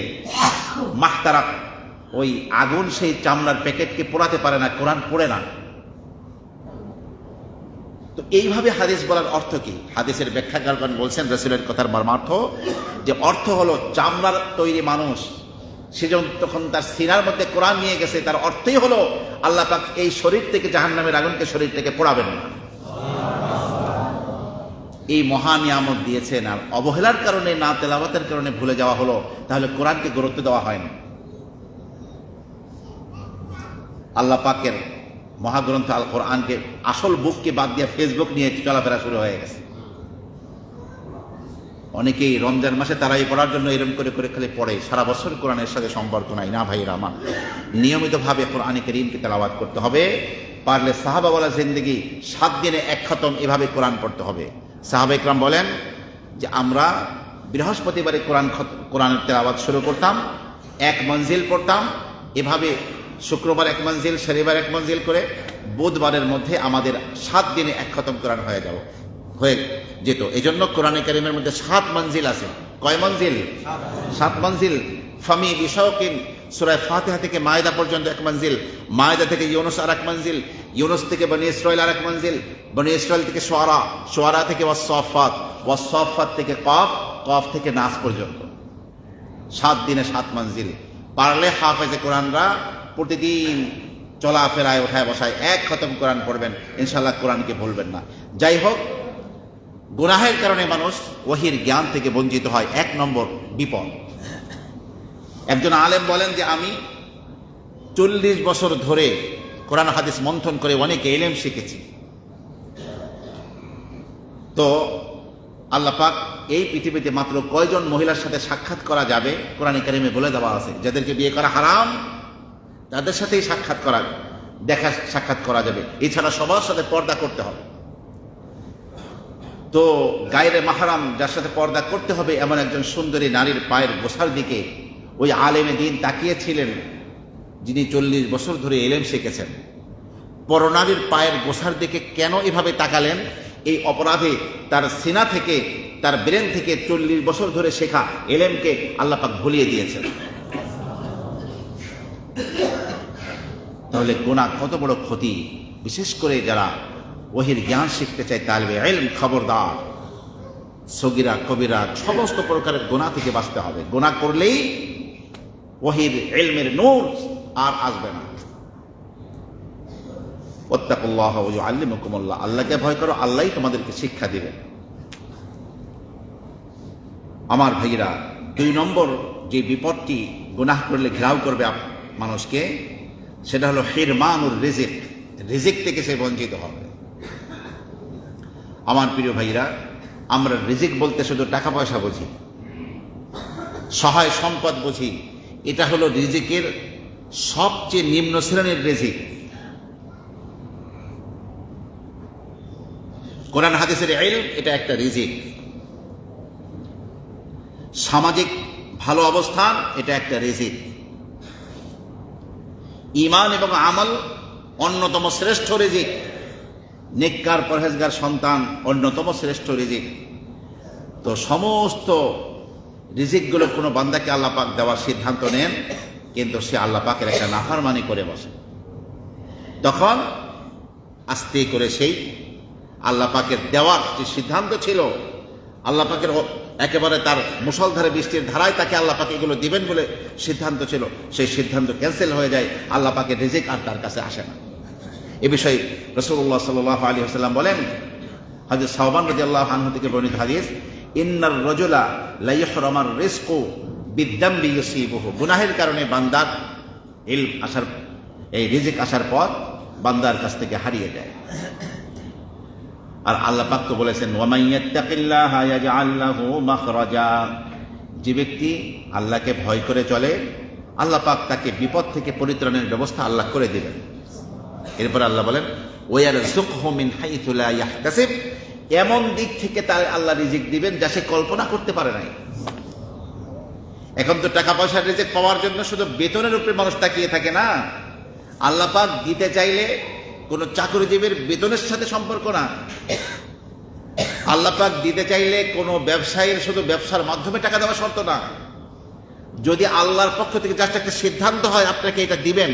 মাহতারাক, ওই আগুন সেই চামড়ার প্যাকেটকে পোড়াতে পারে না, কোরআন পোড়ে না। তো এইভাবে হাদিস বলার অর্থ কি? হাদিসের ব্যাখ্যাকারগণ বলছেন, রাসূলের কথার মর্মার্থ যে অর্থ হলো, চামড়ার তৈরি মানুষ সে যখন তার সিনার মধ্যে কোরআন নিয়ে গেছে, তার অর্থই হলো আল্লাহ পাক এই শরীর থেকে জাহান্নামের আগুনকে শরীর থেকে পোড়াবেন না। এই মহা নিয়ামত দিয়েছেন, আর অবহেলার কারণে, না তেলাওয়াতের কারণে ভুলে যাওয়া হলো, তাহলে কোরআনকে গুরুত্ব দেওয়া হয় না। আল্লাহ পাকের মহাগ্রন্থ আল কোরআনকে, আসল বুককে বাদ দিয়ে ফেসবুক নিয়ে চলাফেরা শুরু হয়ে গেছে। অনেকেই রমজান মাসে তারাই পড়ার জন্য এরম করে করে খালি পড়ে, সারা বছর কোরআনের সাথে সম্পর্ক নাই। না ভাইরা আমার, নিয়মিতভাবে কোরআনে কারীমকে তেলাওয়াত করতে হবে। পারলে সাহাবা বলা জিন্দেগি 7 দিনে 1 খতম এভাবে কোরআন পড়তে হবে। সাহাবা ইকরাম বলেন যে আমরা বৃহস্পতিবারে কোরআনের তেলাওয়াত শুরু করতাম, 1 মঞ্জিল পড়তাম, এভাবে শুক্রবার 1 মঞ্জিল, শনিবার 1 মঞ্জিল করে বুধবারের মধ্যে আমাদের 7 দিনে 1 খতম কোরআন হয়ে যেত। এই জন্য কোরআনে কারীমের মধ্যে 7 মঞ্জিল আছে। কয় মঞ্জিল? 7 মঞ্জিল। ফামি বিশাওকিন, সূরা ফাতিহা থেকে মায়দা পর্যন্ত 1 মঞ্জিল, মায়দা থেকে ইউনুস আর 1 মঞ্জিল, ইউনুস থেকে বনি ইসরাইল আর 1 মঞ্জিল, বনি ইসরাইল থেকে শুআরা, শুআরা থেকে ওয়াসসাফাত, ওয়াসসাফাত থেকে কফ, কফ থেকে নাস পর্যন্ত। 7 দিনে 7 মঞ্জিল। পারলে হাফেজে কোরআনরা প্রতিদিন চলাফেরায়, ওঠায় বসায় 1 খতম কোরআন পড়বেন, ইনশাআল্লাহ কোরআনকে ভুলবেন না। যাই হোক, গুনাহের কারণে মানুষ ওহীর জ্ঞান থেকে বঞ্চিত হয়, 1 নম্বর বিপদ। একজন আলেম বলেন যে আমি 40 বছর ধরে কোরআন হাদিস মন্থন করে অনেক ইলম শিখেছি। তো আল্লাহ পাক এই পৃথিবীতে মাত্র কয়জন মহিলার সাথে সাক্ষাৎ করা যাবে কোরআনে কারীমে বলে দেওয়া আছে। যাদেরকে বিয়ে করা হারাম তাদের সাথেই সাক্ষাৎ করা যাবে, এছাড়া সবার সাথে পর্দা করতে হবে। তো গায়রে মাহরাম, যার সাথে পর্দা করতে হবে এমন একজন সুন্দরী নারীর পায়ের গোছার দিকে ওই আলেমে দ্বীন তাকিয়েছিলেন, যিনি 40 বছর ধরে ইলম শিখেছেন। পরনারীর পায়ের গোছার দিকে কেন এভাবে তাকালেন? এই অপরাধে তার সিনা থেকে, তার ব্রেন থেকে 40 বছর ধরে শেখা ইলমকে আল্লাহ পাক ভুলিয়ে দিয়েছেন। তাহলে গুনাহ কত বড় ক্ষতি। বিশেষ করে যারা ওহীর জ্ঞান শিখতে চায়, তালিবে ইলম, খবরদার, সগীরা কবিরা সমস্ত প্রকারের গুনাহ থেকে বাঁচতে হবে। গুনাহ করলেই ওহীর ইলমের নূর আর আসবে না। ওয়াত্তাকুল্লাহ ওয়া ইউআল্লিমুকুমুল্লাহ, আল্লাহকে ভয় করো, আল্লাহই তোমাদেরকে শিক্ষা দিবেন। আমার ভাইরা, 2 নম্বর যে বিপদটি গুনাহ করলে ঘেরাও করবে মানুষকে, সেটা হলো হিরমানুর রিজিক। রিজিক থেকে সে বঞ্চিত হবে। আমার প্রিয় ভাইরা, আমরা রিজিক বলতে শুধু টাকা পয়সা বুঝি, সহায় সম্পদ বুঝি। এটা হলো রিজিকের সবচেয়ে নিম্ন শ্রেণীর রিজিক। কোরআন হাদিসের ইলম এটা একটা রিজিক। সামাজিক ভালো অবস্থান, এটা একটা রিজিক। ঈমান এবং আমল অন্যতম শ্রেষ্ঠ রিজিক। নেককার পরহেজগার সন্তান অন্যতম শ্রেষ্ঠ রিজিক। তো সমস্ত রিজিকগুলো কোনো বান্দাকে আল্লাহ পাক দেওয়ার সিদ্ধান্ত নেন, কিন্তু সে আল্লাহ পাকের একটা নাফরমানি করে বসে, তখন আস্তে করে সেই আল্লাহ পাকের দেওয়ার যে সিদ্ধান্ত ছিল, আল্লাহ পাকের একেবারে তার মুষলধারে বৃষ্টির ধারায় তাকে আল্লাহ পাক এগুলো দিবেন বলে সিদ্ধান্ত ছিল, সেই সিদ্ধান্ত ক্যান্সেল হয়ে যায়, আল্লাহ পাকের রিজিক আর তার কাছে আসে না। এ বিষয়ে রাসূলুল্লাহ সাল্লাল্লাহু আলাইহি ওয়াসাল্লাম বলেন, হযরত সাওবান রাদিয়াল্লাহু আনহু থেকে বর্ণিত হাদিস, ইন্নার রাজুলা লা ইহরামার রিজকু বিদ্দামবি ইউসিবুহু, গুনাহের কারণে বান্দার ইলম আসার, এই রিজিক আসার পর বান্দার কাছ থেকে হারিয়ে যায়। আর আল্লাহ পাক তো বলেছেন, ওয়া মান ইয়াত্তাকিল্লাহা ইয়াজআল লাহু মাখরাজা, যে ব্যক্তি আল্লাহকে ভয় করে চলে, আল্লাহ পাক তাকে বিপদ থেকে পরিত্রাণের ব্যবস্থা আল্লাহ করে দিবেন। এরপর আল্লাহ বলেন, ওয়া ইয়ারযুকহু মিন হাইথু লা ইয়াহতাসিব, এমন দিক থেকে তার আল্লাহ রিজিক দিবেন যা সে কল্পনা করতে পারে নাই। এখন তো টাকা পয়সার রিজিক পাওয়ার জন্য শুধু বেতনের উপরে মানুষ তাকিয়ে থাকে না। আল্লাহ পাক দিতে চাইলে কোনো চাকরিজীবীর বেতনের সাথে সম্পর্ক না। আল্লাহ পাক দিতে চাইলে কোনো ব্যবসায়ীর শুধু ব্যবসার মাধ্যমে টাকা দেওয়া শর্ত না। যদি আল্লাহর পক্ষ থেকে জাস্ট একটা সিদ্ধান্ত হয় আপনাকে এটা দিবেন,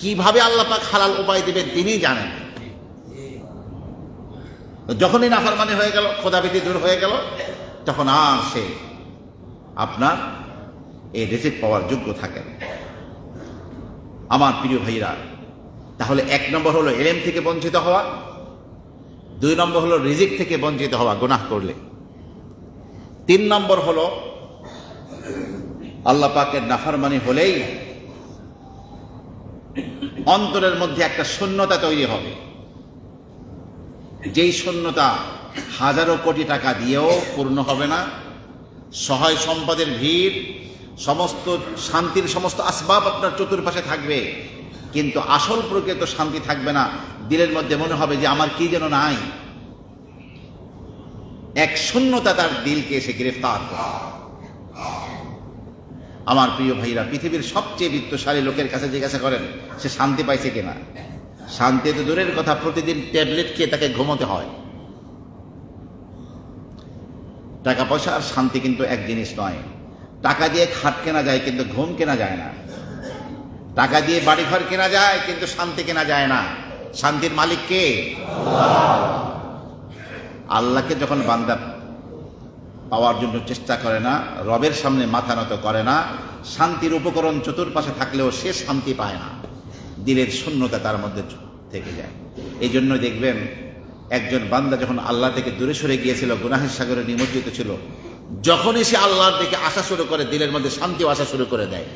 কিভাবে আল্লাহ পাক হালাল উপায় দিবেন তিনিই জানেন। যখনই নাফরমানি হয়ে গেল, খোদাভীতি দূর হয়ে গেল, তখন আর সে আপনার এই রিজিক পাওয়ার যোগ্য থাকেন। আমার প্রিয় ভাইরা, তাহলে 1 নম্বর হলো ইলম থেকে বঞ্চিত হওয়া, 2 নম্বর হলো রিজিক থেকে বঞ্চিত হওয়া গুনাহ করলে, 3 নম্বর হলো আল্লাহ পাকের নাফরমানি হলেই অন্তরের মধ্যে একটা শূন্যতা তৈরি হবে, যেই শূন্যতা হাজারো কোটি টাকা দিয়েও পূর্ণ হবে না। সহায় সম্পদের ভিড়, সমস্ত শান্তির সমস্ত আসবাব আপনার চতুর্পাশে থাকবে, কিন্তু আসল প্রকৃত শান্তি থাকবে না। দিলের মধ্যে মনে হবে যে আমার কি যেন নাই। এক শূন্যতা তার দিলকে এসে গ্রেফতার করে। আমার প্রিয় ভাইরা, পৃথিবীর সবচেয়ে বিত্তশালী লোকের কাছে জিজ্ঞাসা করেন সে শান্তি পাইছে কিনা। শান্তি তো দূরের কথা, প্রতিদিন ট্যাবলেট খেয়ে তাকে ঘুমোতে হয়। টাকা পয়সা আর শান্তি কিন্তু এক জিনিস নয়। টাকা দিয়ে খাট কেনা যায়, কিন্তু ঘুম কেনা যায় না। টাকা দিয়ে বাড়িঘর কেনা যায়, কিন্তু শান্তি কেনা যায় না। শান্তির মালিক কে? আল্লাহকে যখন বান্দা পাওয়ার জন্য চেষ্টা করে না, রবের সামনে মাথা নত করে না, শান্তির উপকরণ চতুর্পাশে থাকলেও সে শান্তি পায় না। দিলের শূন্যতা তার মধ্যে থেকে যায়। এই জন্য দেখবেন একজন বান্দা যখন আল্লাহ থেকে দূরে সরে গিয়েছিল, গুনাহের সাগরে নিমজ্জিত ছিল, যখনই সে আল্লাহর দিকে আসা শুরু করে, দিলের মধ্যে শান্তিও আসা শুরু করে দেয়।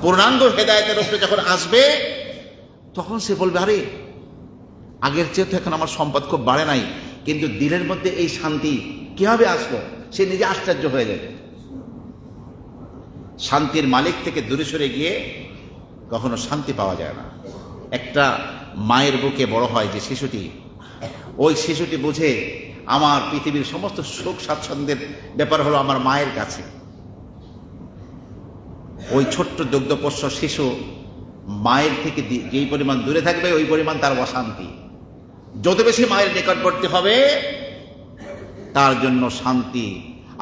পূর্ণাঙ্গ হেদায়েতের উপরে যখন আসবে, তখন সে বলবে, আরে আগের চেয়ে তো এখন আমার সম্পদ খুব বাড়ে নাই, কিন্তু দিলের মধ্যে এই শান্তি কিভাবে আসলো? সে নিজে আশ্চর্য হয়ে যাবে। শান্তির মালিক থেকে দূরে সরে গিয়ে কখনো শান্তি পাওয়া যায় না। একটা মায়ের বুকে বড় হয় যে শিশুটি, ওই শিশুটি বুঝে আমার পৃথিবীর সমস্ত সুখ স্বাচ্ছন্দ্যের ব্যাপার হলো আমার মায়ের কাছে। ওই ছোট্ট দুগ্ধপোষ্য শিশু মায়ের থেকে যেই পরিমাণ দূরে থাকবে, ওই পরিমাণ তার অশান্তি। যত বেশি মায়ের নিকটবর্তী হবে তার জন্য শান্তি।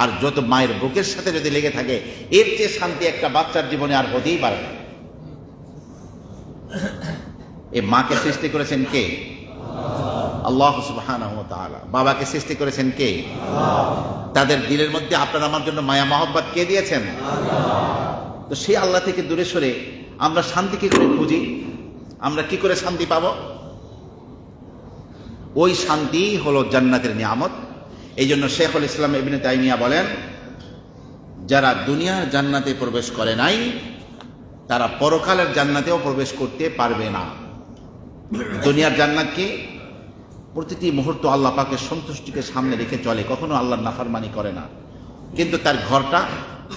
আর যত মায়ের বুকের সাথে যদি লেগে থাকে, এর চেয়ে শান্তি একটা বাচ্চার জীবনে আর হতেই পারে না। এই মাকে সৃষ্টি করেছেন কে? আল্লাহ সুবহানাহু ওয়া তাআলা। বাবাকে সৃষ্টি করেছেন কে? তাদের দিলের মধ্যে আপনার আমার জন্য মায়া মহব্বত কে দিয়েছেন? তো সেই আল্লাহ থেকে দূরে সরে আমরা শান্তি কি করে খুঁজি? আমরা কি করে শান্তি পাব? ওই শান্তি হলো জান্নাতের নিয়ামত। এই জন্য শেখুল ইসলাম ইবনে তাইমিয়া বলেন, যারা দুনিয়ার জান্নাতে প্রবেশ করে নাই, তারা পরকালের জান্নাতেও প্রবেশ করতে পারবে না। দুনিয়ার জান্নাত কি? প্রতিটি মুহূর্ত আল্লাহ পাকের সন্তুষ্টিকে সামনে রেখে চলে, কখনো আল্লাহর নাফরমানি করে না। কিন্তু তার ঘরটা,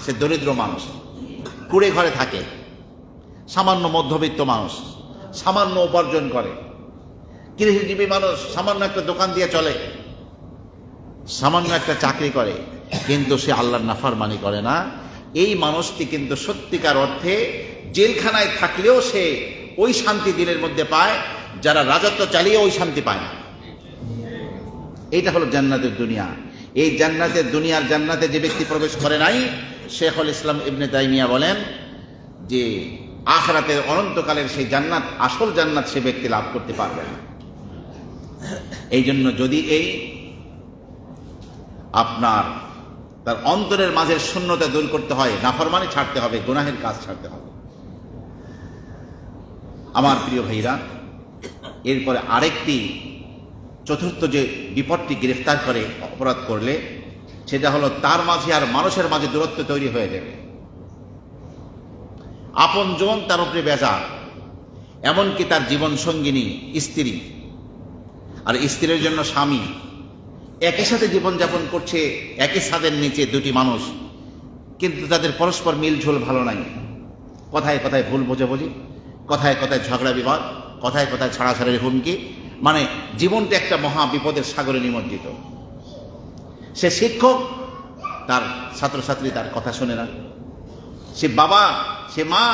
সে দরিদ্র মানুষ, কুড়ে ঘরে থাকে, সামান্য মধ্যবিত্ত মানুষ, সামান্য উপার্জন করে, কৃষিজীবী মানুষ, সামান্য একটা দোকান দিয়ে চলে, সামান্য একটা চাকরি করে, কিন্তু সে আল্লাহর নাফরমানি করে না, এই মানুষটি কিন্তু সত্যিকার অর্থে জেলখানায় থাকলেও সে ওই শান্তি দিনের মধ্যে পায় যারা রাজত্ব চালিয়ে ওই শান্তি পায় না। এইটা হলো জান্নাতের দুনিয়া। এই জান্নাতের দুনিয়ার জান্নাতে যে ব্যক্তি প্রবেশ করে নাই, শেখুল ইসলাম ইবনে তাইমিয়া বলেন যে আখিরাতের অনন্তকালের সেই জান্নাত, আসল জান্নাত সে ব্যক্তি লাভ করতে পারবে না। এই জন্য যদি এই আপনার তার অন্তরের মাঝের শূন্যতা দূর করতে হয়, নাফরমানি ছাড়তে হবে, গুনাহের কাজ ছাড়তে হবে। আমার প্রিয় ভাইরা, এরপরে আরেকটি চতুর্থ যে বিপদটি গ্রেফতার করে অপরাধ করলে, সেটা হলো তার মাঝে আর মানুষের মাঝে দূরত্ব তৈরি হয়ে যাবে। আপনজন তার উপরে বেজার, এমনকি তার জীবন সঙ্গিনী স্ত্রী আর স্ত্রীর জন্য স্বামী একই সাথে জীবনযাপন করছে, একই ছাদের নিচে দুটি মানুষ, কিন্তু তাদের পরস্পর মিলঝোল ভালো নাই। কথায় কথায় ভুল বোঝাবুঝি, কথায় কথায় ঝগড়া বিবাদ, কথায় কথায় ছাড়াছাড়ির হুমকি, মানে জীবনটা একটা মহা বিপদের সাগরে নিমজ্জিত। সে শিক্ষক, তার ছাত্রছাত্রী তার কথা শোনে না। সে বাবা, সে মা,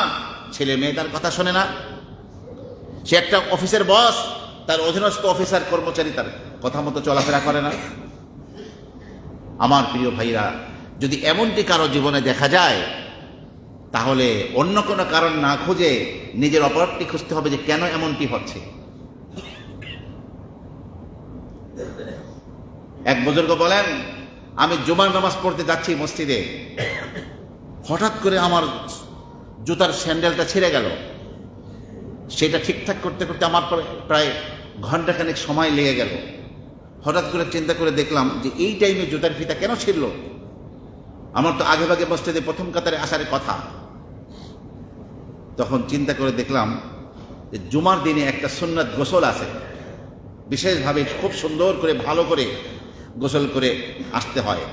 ছেলে মেয়ে তার কথা শোনে না। সে একটা অফিসের বস, তার অধীনস্থ অফিসার কর্মচারী তার কথা মতো চলাফেরা করে না। আমার প্রিয় ভাইরা, যদি এমনটি কারো জীবনে দেখা যায়, তাহলে অন্য কোনো কারণ না খুঁজে নিজের অপরাধটি খুঁজতে হবে যে কেন এমনটি হচ্ছে। এক বুজুর্গ বলেন, আমি জুমার নামাজ পড়তে যাচ্ছি মসজিদে, হঠাৎ করে আমার জুতার স্যান্ডেলটা ছিঁড়ে গেল। সেটা ঠিকঠাক করতে করতে আমার প্রায় ঘন্টাখানেক সময় লেগে গেল। হঠাৎ করে চিন্তা করে দেখলাম যে এই টাইমে জুতার ফিতা কেন ছিঁড়ল? আমার তো আগে ভাগে মসজিদে প্রথম কাতারে আসার কথা। তখন চিন্তা করে দেখলাম যে জুমার দিনে একটা সুন্নাত গোসল আছে, বিশেষভাবে খুব সুন্দর করে ভালো করে গোসল করে আসতে হয়।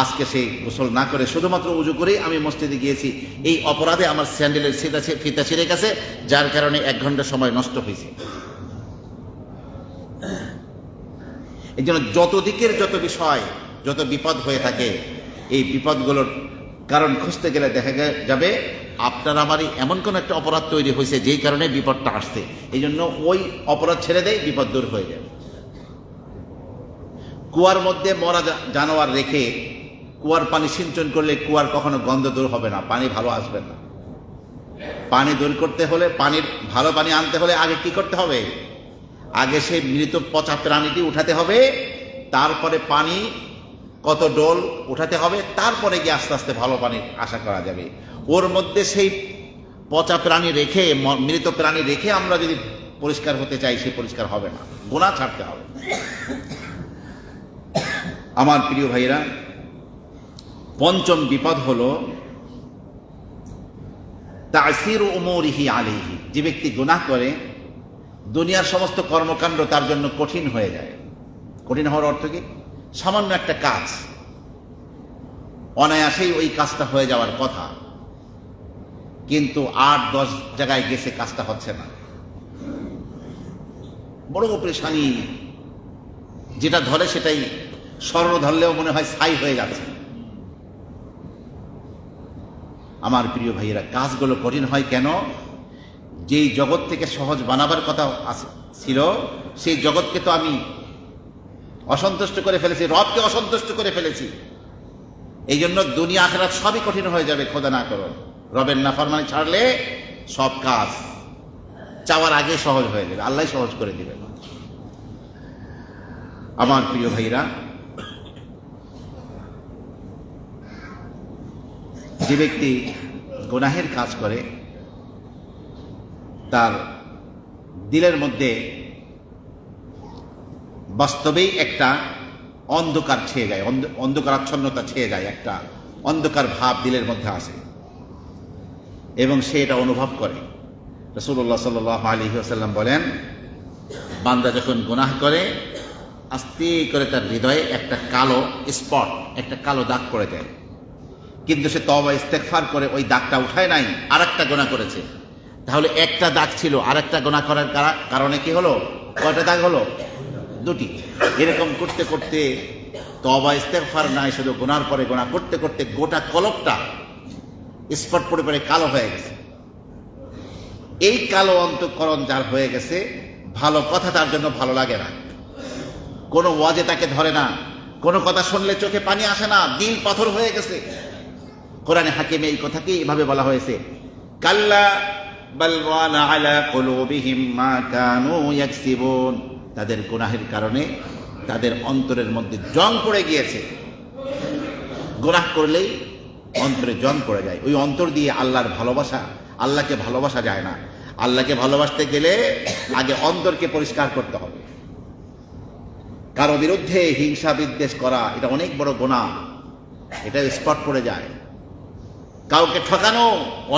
আজকে সেই গোসল না করে শুধুমাত্র উজু করেই আমি মসজিদে গিয়েছি। এই অপরাধে আমার স্যান্ডেলের ফিতা ছিঁড়ে গেছে, যার কারণে 1 ঘন্টা সময় নষ্ট হয়েছে। এই জন্য যত দিকের যত বিষয়, যত বিপদ হয়ে থাকে, এই বিপদগুলোর কারণ খুঁজতে গেলে দেখা যাবে আপনার আমারই এমন কোন একটা অপরাধ তৈরি হয়েছে যেই কারণে বিপদটা আসছে। এই জন্য ওই অপরাধ ছেড়ে দেয়, বিপদ দূর হয়ে যাবে। কুয়ার মধ্যে মরা জানোয়ার রেখে কুয়ার পানি সিঞ্চন করলে কুয়ার কখনো গন্ধ দূর হবে না, পানি ভালো আসবে না। পানি দূর করতে হলে, পানির ভালো পানি আনতে হলে আগে কি করতে হবে? আগে সেই মৃত পচা প্রাণীটি উঠাতে হবে, তারপরে পানি কত ডোল উঠাতে হবে, তারপরে গিয়ে আস্তে আস্তে ভালো পানি আশা করা যাবে। ওর মধ্যে সেই পচা প্রাণী রেখে, মৃত প্রাণী রেখে আমরা যদি পরিষ্কার হতে চাই, সে পরিষ্কার হবে না, গুনাহ ছাড়তে হবে। আমার প্রিয় ভাইরা, পঞ্চম বিপদ হলো তাসিরু উমুরিহি আলাইহি। যে ব্যক্তি গুনাহ করে, দুনিয়ার সমস্ত কর্মকাণ্ড তার জন্য কঠিন হয়ে যায়। কঠিন হওয়ার অর্থ কি? সামান্য একটা কাজ অনায়াসেই ওই কাজটা হয়ে যাওয়ার কথা, কিন্তু 8-10 জায়গায় গেছে, কাজটা হচ্ছে না। বড় পরেশানি, যেটা ধরে সেটাই স্বর্ণ ধরলেও মনে হয় ছাই হয়ে যাচ্ছে। আমার প্রিয় ভাইয়েরা, কাজগুলো কঠিন হয় কেন? যেই জগৎ থেকে সহজ বানাবার কথা ছিল, সেই জগৎকে তো আমি অসন্তুষ্ট করে ফেলেছি, রবকে অসন্তুষ্ট করে ফেলেছি। এই জন্য দুনিয়া আখিরাত সবই কঠিন হয়ে যাবে, খোদা না করো। রবের নাফরমানি ছাড়লে সব কাজ চাওয়ার আগে সহজ হয়ে যাবে, আল্লাহ সহজ করে দিবেন। আমার প্রিয় ভাইরা, যে ব্যক্তি গুনাহের কাজ করে, তার দিলের মধ্যে বাস্তবেই একটা অন্ধকার ছেয়ে যায়, অন্ধকারাচ্ছন্নতা ছেয়ে যায়, একটা অন্ধকার ভাব দিলের মধ্যে আসে এবং সে এটা অনুভব করে। রাসূলুল্লাহ সাল্লাল্লাহু আলাইহি ওয়াসাল্লাম বলেন, বান্দা যখন গুনাহ করে, আস্তে করে তার হৃদয়ে একটা কালো স্পট, একটা কালো দাগ পড়ে যায়, কিন্তু সে তওবা ইস্তেগফার করে ওই দাগটা উঠায় নাই, আর একটা গুনাহ করেছে। তাহলে একটা দাগ ছিল, আর একটা গুনাহ করার কারণে কি হলো? কয়টা দাগ হলো? 2টি। এরকম করতে করতে তওবা ইস্তেগফার নাই, শুধু গুনার পরে গুনাহ করতে করতে গোটা কলবটা স্পট পড়ে পড়ে কালো হয়ে গেছে। এই কালো অন্তঃকরণ যার হয়ে গেছে, ভালো কথা তার জন্য ভালো লাগে না, কোনো ওয়াজে তাকে ধরে না, কোনো কথা শুনলে চোখে পানি আসে না, দিল পাথর হয়ে গেছে। কোরআনে হাকিমে এই কথাকে এভাবে বলা হয়েছে, কাল্লা বাল রানা আলা কুলুবিহিম মা কানু ইয়াকসিবুন, তাদের গুনাহের কারণে তাদের অন্তরের মধ্যে জং পড়ে গিয়েছে। গুনাহ করলেই অন্তরে জং পড়ে যায়। ওই অন্তর দিয়ে আল্লাহর ভালোবাসা, আল্লাহকে ভালোবাসা যায় না। আল্লাহকে ভালোবাসতে গেলে আগে অন্তরকে পরিষ্কার করতে হবে। কারো বিরুদ্ধে হিংসা বিদ্বেষ করা এটা অনেক বড় গুনাহ, এটা স্পট পড়ে যায়। কাউকে ঠকানো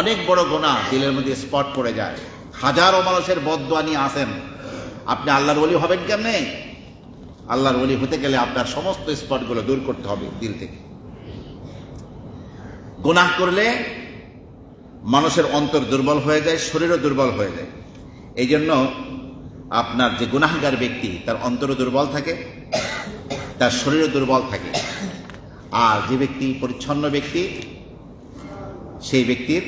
অনেক বড় গুনাহ, দিলের মধ্যে স্পট পড়ে যায়। হাজারো মানুষের বদদোয়া নিয়ে আসেন, আপনি আল্লাহর ওলি হবেন কেমনে? আল্লাহর ওলি হতে গেলে আপনার সমস্ত স্পটগুলো দূর করতে হবে দিল থেকে। গুনাহ করলে মানুষের অন্তর দুর্বল হয়ে যায়, শরীরও দুর্বল হয়ে যায়। এই জন্য আপনার যে গুনাহগার ব্যক্তি, তার অন্তরও দুর্বল থাকে, তার শরীরও দুর্বল থাকে। আর যে ব্যক্তি পরিচ্ছন্ন ব্যক্তি, সেই ব্যক্তির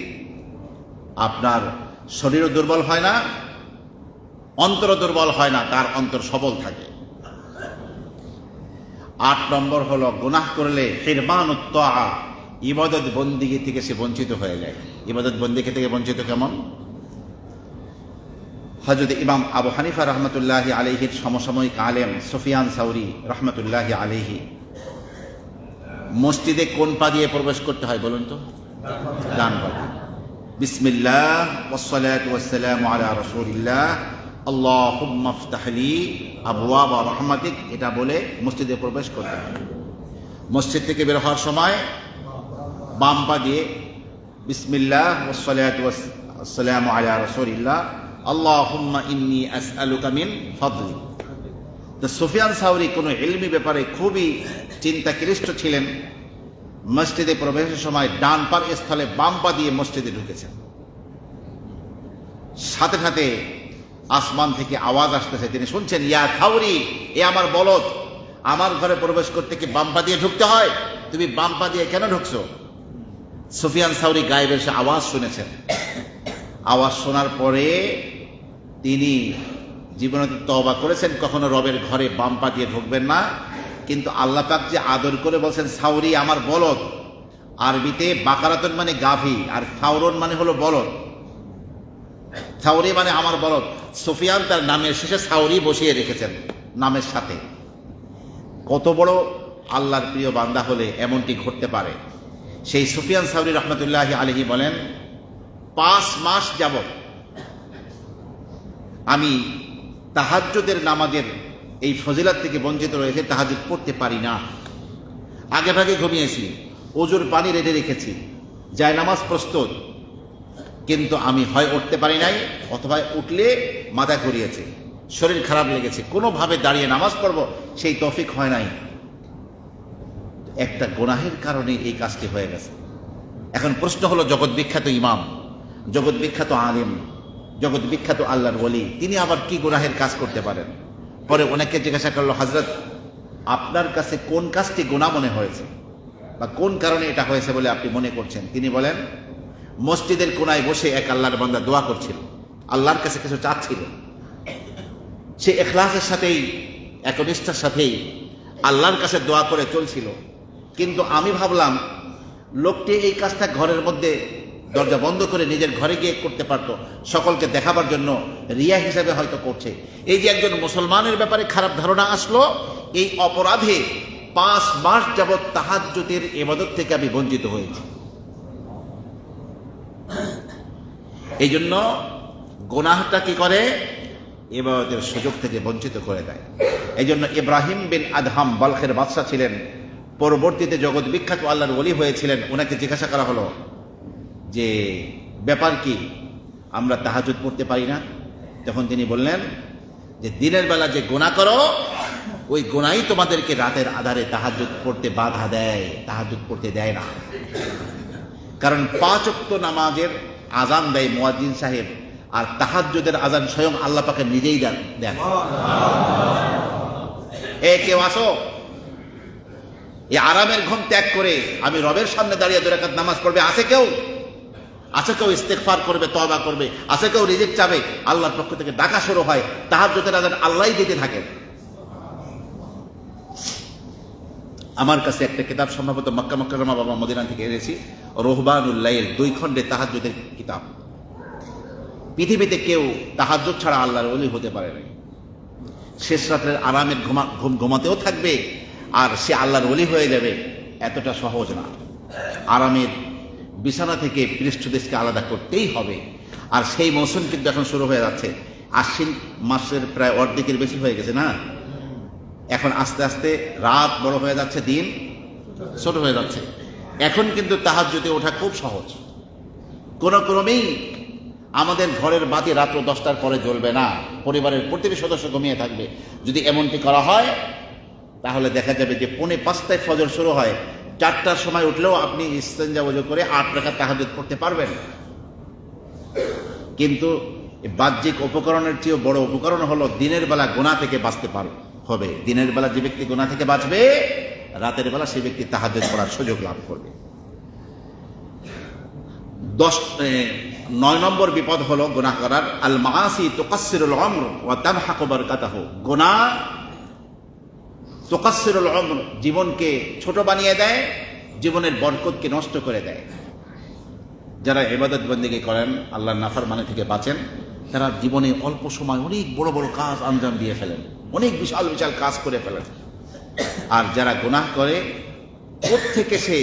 আপনার শরীরও দুর্বল হয় না, অন্তরও দুর্বল হয় না, তার অন্তর সবল থাকে। 8 নম্বর হলো, গুনাহ করলে হিরমানুত তাআ, ইবাদত বন্দিগি থেকে সে বঞ্চিত হয়ে যায়। ইবাদত বন্দিগি থেকে বঞ্চিত কেমন? হযরত ইমাম আবু হানিফা রহমতুল্লাহি আলাইহির সমসাময়িক আলেম সুফিয়ান সাউরি রহমতুল্লাহি আলাইহি মসজিদে কোন পা দিয়ে প্রবেশ করতে হয় বলুন তো? ডান পা। বিসমিল্লাহ ওয়াসসালাতু ওয়াসসালামু আলা রাসূলিল্লাহ আল্লাহুম্মা ইফতাহ লি আবওয়াব রাহমাতিক, এটা বলে মসজিদে প্রবেশ করতে হয়। মসজিদ থেকে বের হওয়ার সময় বাম পা দিয়ে বিসমিল্লাহ ওয়াসসালাতু ওয়াসসালামু আলা রাসূলিল্লাহ আল্লাহুম্মা ইন্নী আসআলুকা মিন ফাদলি। তো সুফিয়ান সাউরি কোনো ইলমি ব্যাপারে খুবই চিন্তাক্লিষ্ট ছিলেন। মসজিদে প্রবেশের সময় ডান পার স্থলে বাম পা দিয়ে মসজিদে ঢুকেছেন। সাথে সাথে আসমান থেকে আওয়াজ আসতেছে, তিনি শুনছেন, ইয়া সাউরি, এ আমার বলদ, আমার ঘরে প্রবেশ করতে কি বাম পা দিয়ে ঢুকতে হয়? তুমি বাম পা দিয়ে কেন ঢুকছো? সুফিয়ান সাউরি গায়েবের সে আওয়াজ শুনেছেন। আওয়াজ শোনার পরে তিনি জীবনে তওবা করেছেন, কখনো রবের ঘরে বাম পা দিয়ে ঢুকবেন না। কিন্তু আল্লাহ পাক যে আদর করে বলছেন সাউরি আমার বলদ, আরবিতে বাকারাতুন মানে গাভী, আর সাউরন মানে হলো বলদ। সাউরি মানে আমার বলদ। সুফিয়ান তার নামের শেষে সাউরি বসিয়ে রেখেছেন নামের সাথে। কত বড় আল্লাহর প্রিয় বান্দা হলে এমনটি ঘটতে পারে। সেই সুফিয়ান সাউরি রহমতুল্লাহি আলাইহি বলেন, 5 মাস যাবত আমি তাহাজ্জুদের নামাজের এই ফজিলত থেকে বঞ্চিত রয়েছে, তাহাজ্জুদ পড়তে পারি না। আগে ভাগে ঘুমিয়েছি, ওজুর পানি রেডি রেখেছি, যায় নামাজ প্রস্তুত, কিন্তু আমি হয় উঠতে পারি নাই, অথবা উঠলে মাথা ঘুরিয়েছে, শরীর খারাপ লেগেছে, কোনোভাবে দাঁড়িয়ে নামাজ পড়ব সেই তৌফিক হয় নাই। একটা গুনাহের কারণে এই কাজটি হয়ে গেছে। এখন প্রশ্ন হলো, জগৎ বিখ্যাত ইমাম, জগৎ বিখ্যাত আলিম, জগৎ বিখ্যাত আল্লাহর ওলি, তিনি আবার কি গুনাহের কাজ করতে পারেন? পরে অনেকে জিজ্ঞাসা করলো, হযরত আপনার কাছে কোন কাজটি গুনাহ মনে হয়েছে, বা কোন কারণে এটা হয়েছে বলে আপনি মনে করছেন? তিনি বলেন, মসজিদের কোনায় বসে এক আল্লাহর বান্দা দোয়া করছিল, আল্লাহর কাছে কিছু চাচ্ছিল। সে ইখলাসের সাথেই, একনিষ্ঠার সাথেই আল্লাহর কাছে দোয়া করে চলছিল। কিন্তু আমি ভাবলাম, লোকটি এই কাজটা ঘরের মধ্যে দরজা বন্ধ করে নিজের ঘরে গিয়ে করতে পারতো, সকলকে দেখাবার জন্য রিয়া হিসাবে হয়তো করছে। এই যে একজন মুসলমানের ব্যাপারে খারাপ ধারণা আসলো, এই অপরাধে 5 মাস যাবৎ তাহাজ্জুদের ইবাদত থেকে আমি বঞ্চিত হয়েছি। এই জন্য গুনাহটা কি করে? ইবাদতের সুযোগ থেকে বঞ্চিত করে দেয়। এই জন্য ইব্রাহিম বিন আদহাম বালখের বাদশা ছিলেন, পরবর্তীতে জগৎ বিখ্যাত আল্লাহর ওলি হয়েছিলেন। ওনাকে জিজ্ঞাসা করা হলো যে ব্যাপার কি, আমরা তাহাজ্জুদ পড়তে পারি না? তখন তিনি বললেন যে দিনের বেলা যে গুনাহ করো, ওই গুনাহই তোমাদেরকে রাতের আধারে তাহাজ্জুদ পড়তে বাধা দেয়, তাহাজ্জুদ পড়তে দেয় না। কারণ 5 ওয়াক্ত নামাজের আজান দেয় মুয়াজ্জিন সাহেব, আর তাহাজ্জুদের আজান স্বয়ং আল্লাহ পাকে নিজেই দেন। কেউ আসো, এই আরামের ঘুম ত্যাগ করে আমি রবের সামনে দাঁড়িয়ে 2 রাকাত নামাজ পড়বে আছে কেউ? আছে কেউ ইস্তেগফার করবে, তওবা করবে? আছে কেউ রিজিক চাবে? আল্লাহর পক্ষ থেকে ডাকা শুরু হয়, তাহাজ্জুদের আযান আল্লাহই দিতে থাকেন। আমার কাছে একটা কিতাব সম্ভবত মক্কা মুকাররমা বাবা মদিনা থেকে এনেছি, রুহবানুল লাইল, 2 খণ্ডে তাহাজ্জুদের কিতাব। পৃথিবীতে কেউ তাহাজ্জুদ ছাড়া আল্লাহর ওলি হতে পারে না। শেষ রাতের আরামের ঘুম ঘুমাতেও থাকবে আর সে আল্লাহর ওলি হয়ে যাবে, এতটা সহজ না। আরামের বিছানা থেকে পৃষ্ঠদেশকে আলাদা করতেই হবে। আর সেই মৌসুম কিন্তু এখন শুরু হয়ে যাচ্ছে। আশ্বিন মাসের প্রায় অর্ধেকের বেশি হয়ে গেছে না? এখন আস্তে আস্তে রাত বড় হয়ে যাচ্ছে, দিন ছোট হয়ে যাচ্ছে। এখন কিন্তু তাহাজ্জুদে ওঠা খুব সহজ। কোনো ক্রমেই আমাদের ঘরের বাতি রাত্র 10টার পরে জ্বলবে না, পরিবারের প্রতিটি সদস্য ঘুমিয়ে থাকবে। যদি এমনটি করা হয় তাহলে দেখা যাবে যে 4:45টায় ফজর শুরু হয়, 4টার সময় উঠলেও আপনি ইস্তেঞ্জা ওযু করে 8 রাকাত তাহাজ্জুদ পড়তে পারবেন। কিন্তু বাহ্যিক উপকরণের চেয়েও বড় উপকরণ হলো দিনের বেলা গুনাহ থেকে বাঁচতে হবে। দিনের বেলা যে ব্যক্তি গুনাহ থেকে বাঁচবে, রাতের বেলা সেই ব্যক্তি তাহাজ্জুদ পড়ার সুযোগ লাভ করবে। 9 নম্বর বিপদ হলো গুনাহ করার, আল মাআসি তুকাসসিরুল উমর ওয়া তামহাকু বারাকাতাহু। গুনাহ তুকাসসিরুল উমর, জীবনকে ছোট বানিয়ে দেয়, জীবনের বরকতকে নষ্ট করে দেয়। যারা ইবাদত বন্দেগী করেন, আল্লাহর নাফরমানি থেকে বাঁচেন, তারা জীবনে অল্প সময় অনেক বড় বড় কাজ আঞ্জাম দিয়ে ফেলেন, অনেক বিশাল বিশাল কাজ করে ফেলেন। আর যারা গুনাহ করে, কোত্থেকে সে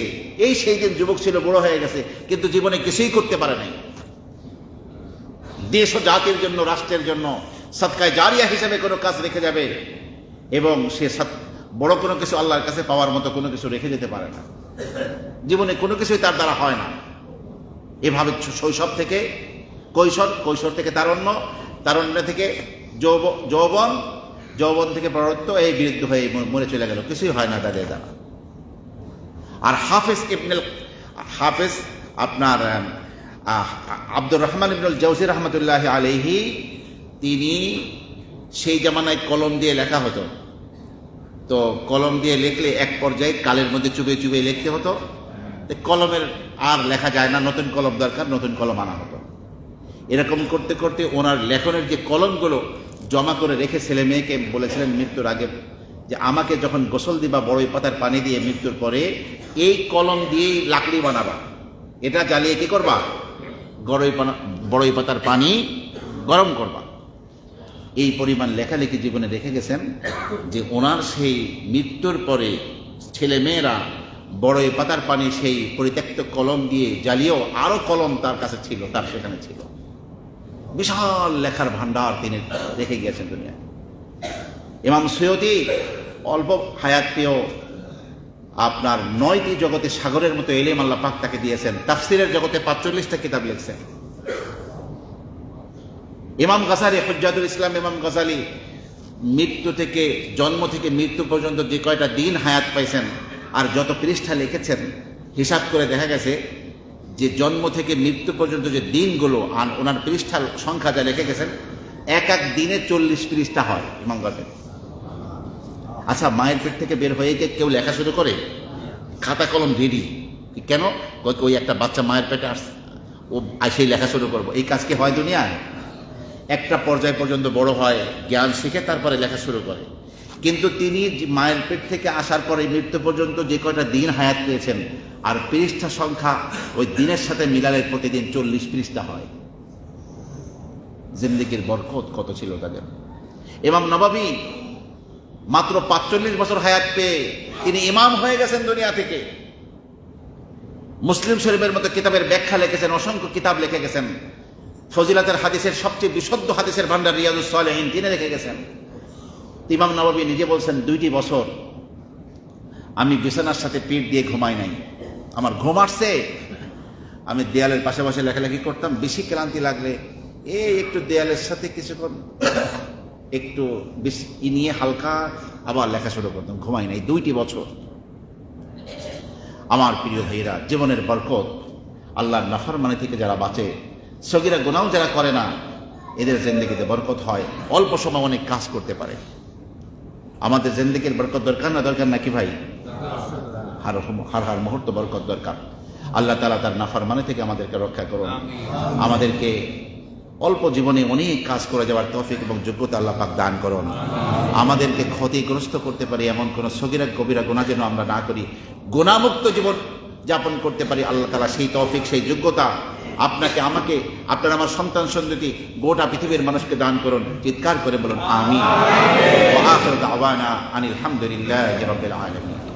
সেই দিন যুবক ছিল, বড় হয়ে গেছে, কিন্তু জীবনে কিছুই করতে পারে নাই। দেশ ও জাতির জন্য, রাষ্ট্রের জন্য সদকায়ে জারিয়া হিসেবে কোনো কাজ রেখে যাবে এবং সে বড় কোনো কিছু আল্লাহর কাছে পাওয়ার মতো কোনো কিছু রেখে যেতে পারে না। জীবনে কোনো কিছুই তার দ্বারা হয় না। এভাবে শৈশব থেকে কৈশোর থেকে তারুণ্য থেকে যৌবন থেকে প্রৌঢ়ত্ব, এই বিরুদ্ধ হয়ে মরে চলে গেল, কিছুই হয় না তাদের দ্বারা। আর হাফেজ আপনার আব্দুর রহমান ইবনুল জাওজি রহমতুল্লাহ আলাইহি, তিনি সেই জামানায় কলম দিয়ে লেখা হতো। তো কলম দিয়ে লিখলে এক পর্যায়ে কালের মধ্যে চুবিয়ে চুবিয়ে লিখতে হতো। কলমের আর লেখা যায় না, নতুন কলম দরকার, নতুন কলম আনা হতো। এরকম করতে করতে ওনার লেখনের যে কলমগুলো জমা করে রেখে ছেলে মেয়েকে বলেছিলেন মৃত্যুর আগে যে আমাকে যখন গোসল দিবা বড়ই পাতার পানি দিয়ে মৃত্যুর পরে, এই কলম দিয়েই লাকড়ি বানাবা, এটা জ্বালিয়ে কি করবা, বড়ই পাতার পানি গরম করবা। এই পরিমাণ লেখালেখি জীবনে রেখে গেছেন যে ওনার সেই মৃত্যুর পরে ছেলে মেয়েরা বড়ই পাতার পানি সেই পরিত্যক্ত কলম দিয়ে জ্বালিয়েও আরো কলম তার কাছে ছিল, তার সেখানে ছিল। বিশাল লেখার ভান্ডার তিনি রেখে গিয়েছেন দুনিয়ায়। ইমাম সৈয়দী অল্প হায়াত পেয়েও আপনার 9টি জগতে সাগরের মতো ইলম আল্লাহ পাক তাকে দিয়েছেন। তাফসিরের জগতে 45টা কিতাব লিখছেন। ইমাম গাজালি, হুজ্জাতুল ইসলাম ইমাম গাজালি, জন্ম থেকে মৃত্যু পর্যন্ত যে কয়টা দিন হায়াত পাইছেন আর যত পৃষ্ঠা লিখেছেন, হিসাব করে দেখা গেছে যে জন্ম থেকে মৃত্যু পর্যন্ত যে দিনগুলো আর ওনার পৃষ্ঠার সংখ্যা যা লিখে গেছেন, এক দিনে 40 পৃষ্ঠা হয় ইমাম গাজালি। আচ্ছা, মায়ের পেট থেকে বের হয়ে গিয়ে কেউ লেখা শুরু করে, খাতা কলম রেডি, কেন? ওই একটা বাচ্চা মায়ের পেটে আসছে, ও সেই লেখা শুরু করবো, এই কাজ কি হয় দুনিয়ায়? একটা পর্যায় পর্যন্ত বড় হয়, জ্ঞান শিখে তারপরে লেখা শুরু করে। কিন্তু তিনি মায়ের পেট থেকে আসার পরে মৃত্যু পর্যন্ত যে কয়টা দিন হায়াত পেয়েছেন, আর পৃষ্ঠা সংখ্যা ওই দিনের সাথে মিলালে প্রতিদিন 40 পৃষ্ঠা হয়। জিন্দেগির বরকত কত ছিল তাদের। ইমাম নববী মাত্র 45 বছর হায়াত পেয়ে তিনি ইমাম হয়ে গেছেন দুনিয়া থেকে। মুসলিম শরীফের মতো কিতাবের ব্যাখ্যা লিখেছেন, অসংখ্য কিতাব লিখে গেছেন। ফজিলাতের হাদিসের সবচেয়ে বিশুদ্ধ হাদিসের ভান্ডার রিয়াজুস সালেহিন তিনি লিখে গেছেন। ইমাম নববী নিজে বলছেন, 2টি বছর আমি বিছানার সাথে পিঠ দিয়ে ঘুমাই নাই। আমার ঘুম আসছে, আমি দেয়ালের পাশাপাশি লেখালেখি করতাম। বেশি ক্লান্তি লাগলে একটু দেয়ালের সাথে কিছুক্ষণ একটু নিয়ে হালকা আবার লেখা শুরু করতাম, ঘুমাই নাই 2টি বছর। আমার প্রিয় ভাইরা, জীবনের বরকত, আল্লাহর নাফরমানি থেকে যারা বাঁচে, সগীরা গুনাহ যারা করে না, এদের জিন্দেগিতে বরকত হয়। অল্প সময় অনেক কাজ করতে পারে। আমাদের জিন্দেগির বরকত দরকার না দরকার নাকি ভাই? হার মুহূর্ত বরকত দরকার। আল্লাহ তাআলা তার নাফরমানি থেকে আমাদেরকে রক্ষা করুন। আমাদেরকে অল্প জীবনে অনেক কাজ করে যাওয়ার তৌফিক এবং যোগ্যতা আল্লাহ পাক দান করুন। আমাদেরকে ক্ষতিগ্রস্ত করতে পারি এমন কোনো সগীরা কবিরা গুনাহ যেন আমরা না করি, গুনাহমুক্ত জীবন যাপন করতে পারি। আল্লাহ তাআলা সেই তৌফিক, সেই যোগ্যতা আপনাকে, আমাকে, আপনার, আমার সন্তান সন্ততি, গোটা পৃথিবীর মানুষকে দান করুন। চিৎকার করে বলুন আমিন। ওয়া আখিরু দাওয়ানা আনিল হামদুলিল্লাহি রাব্বিল আলামিন।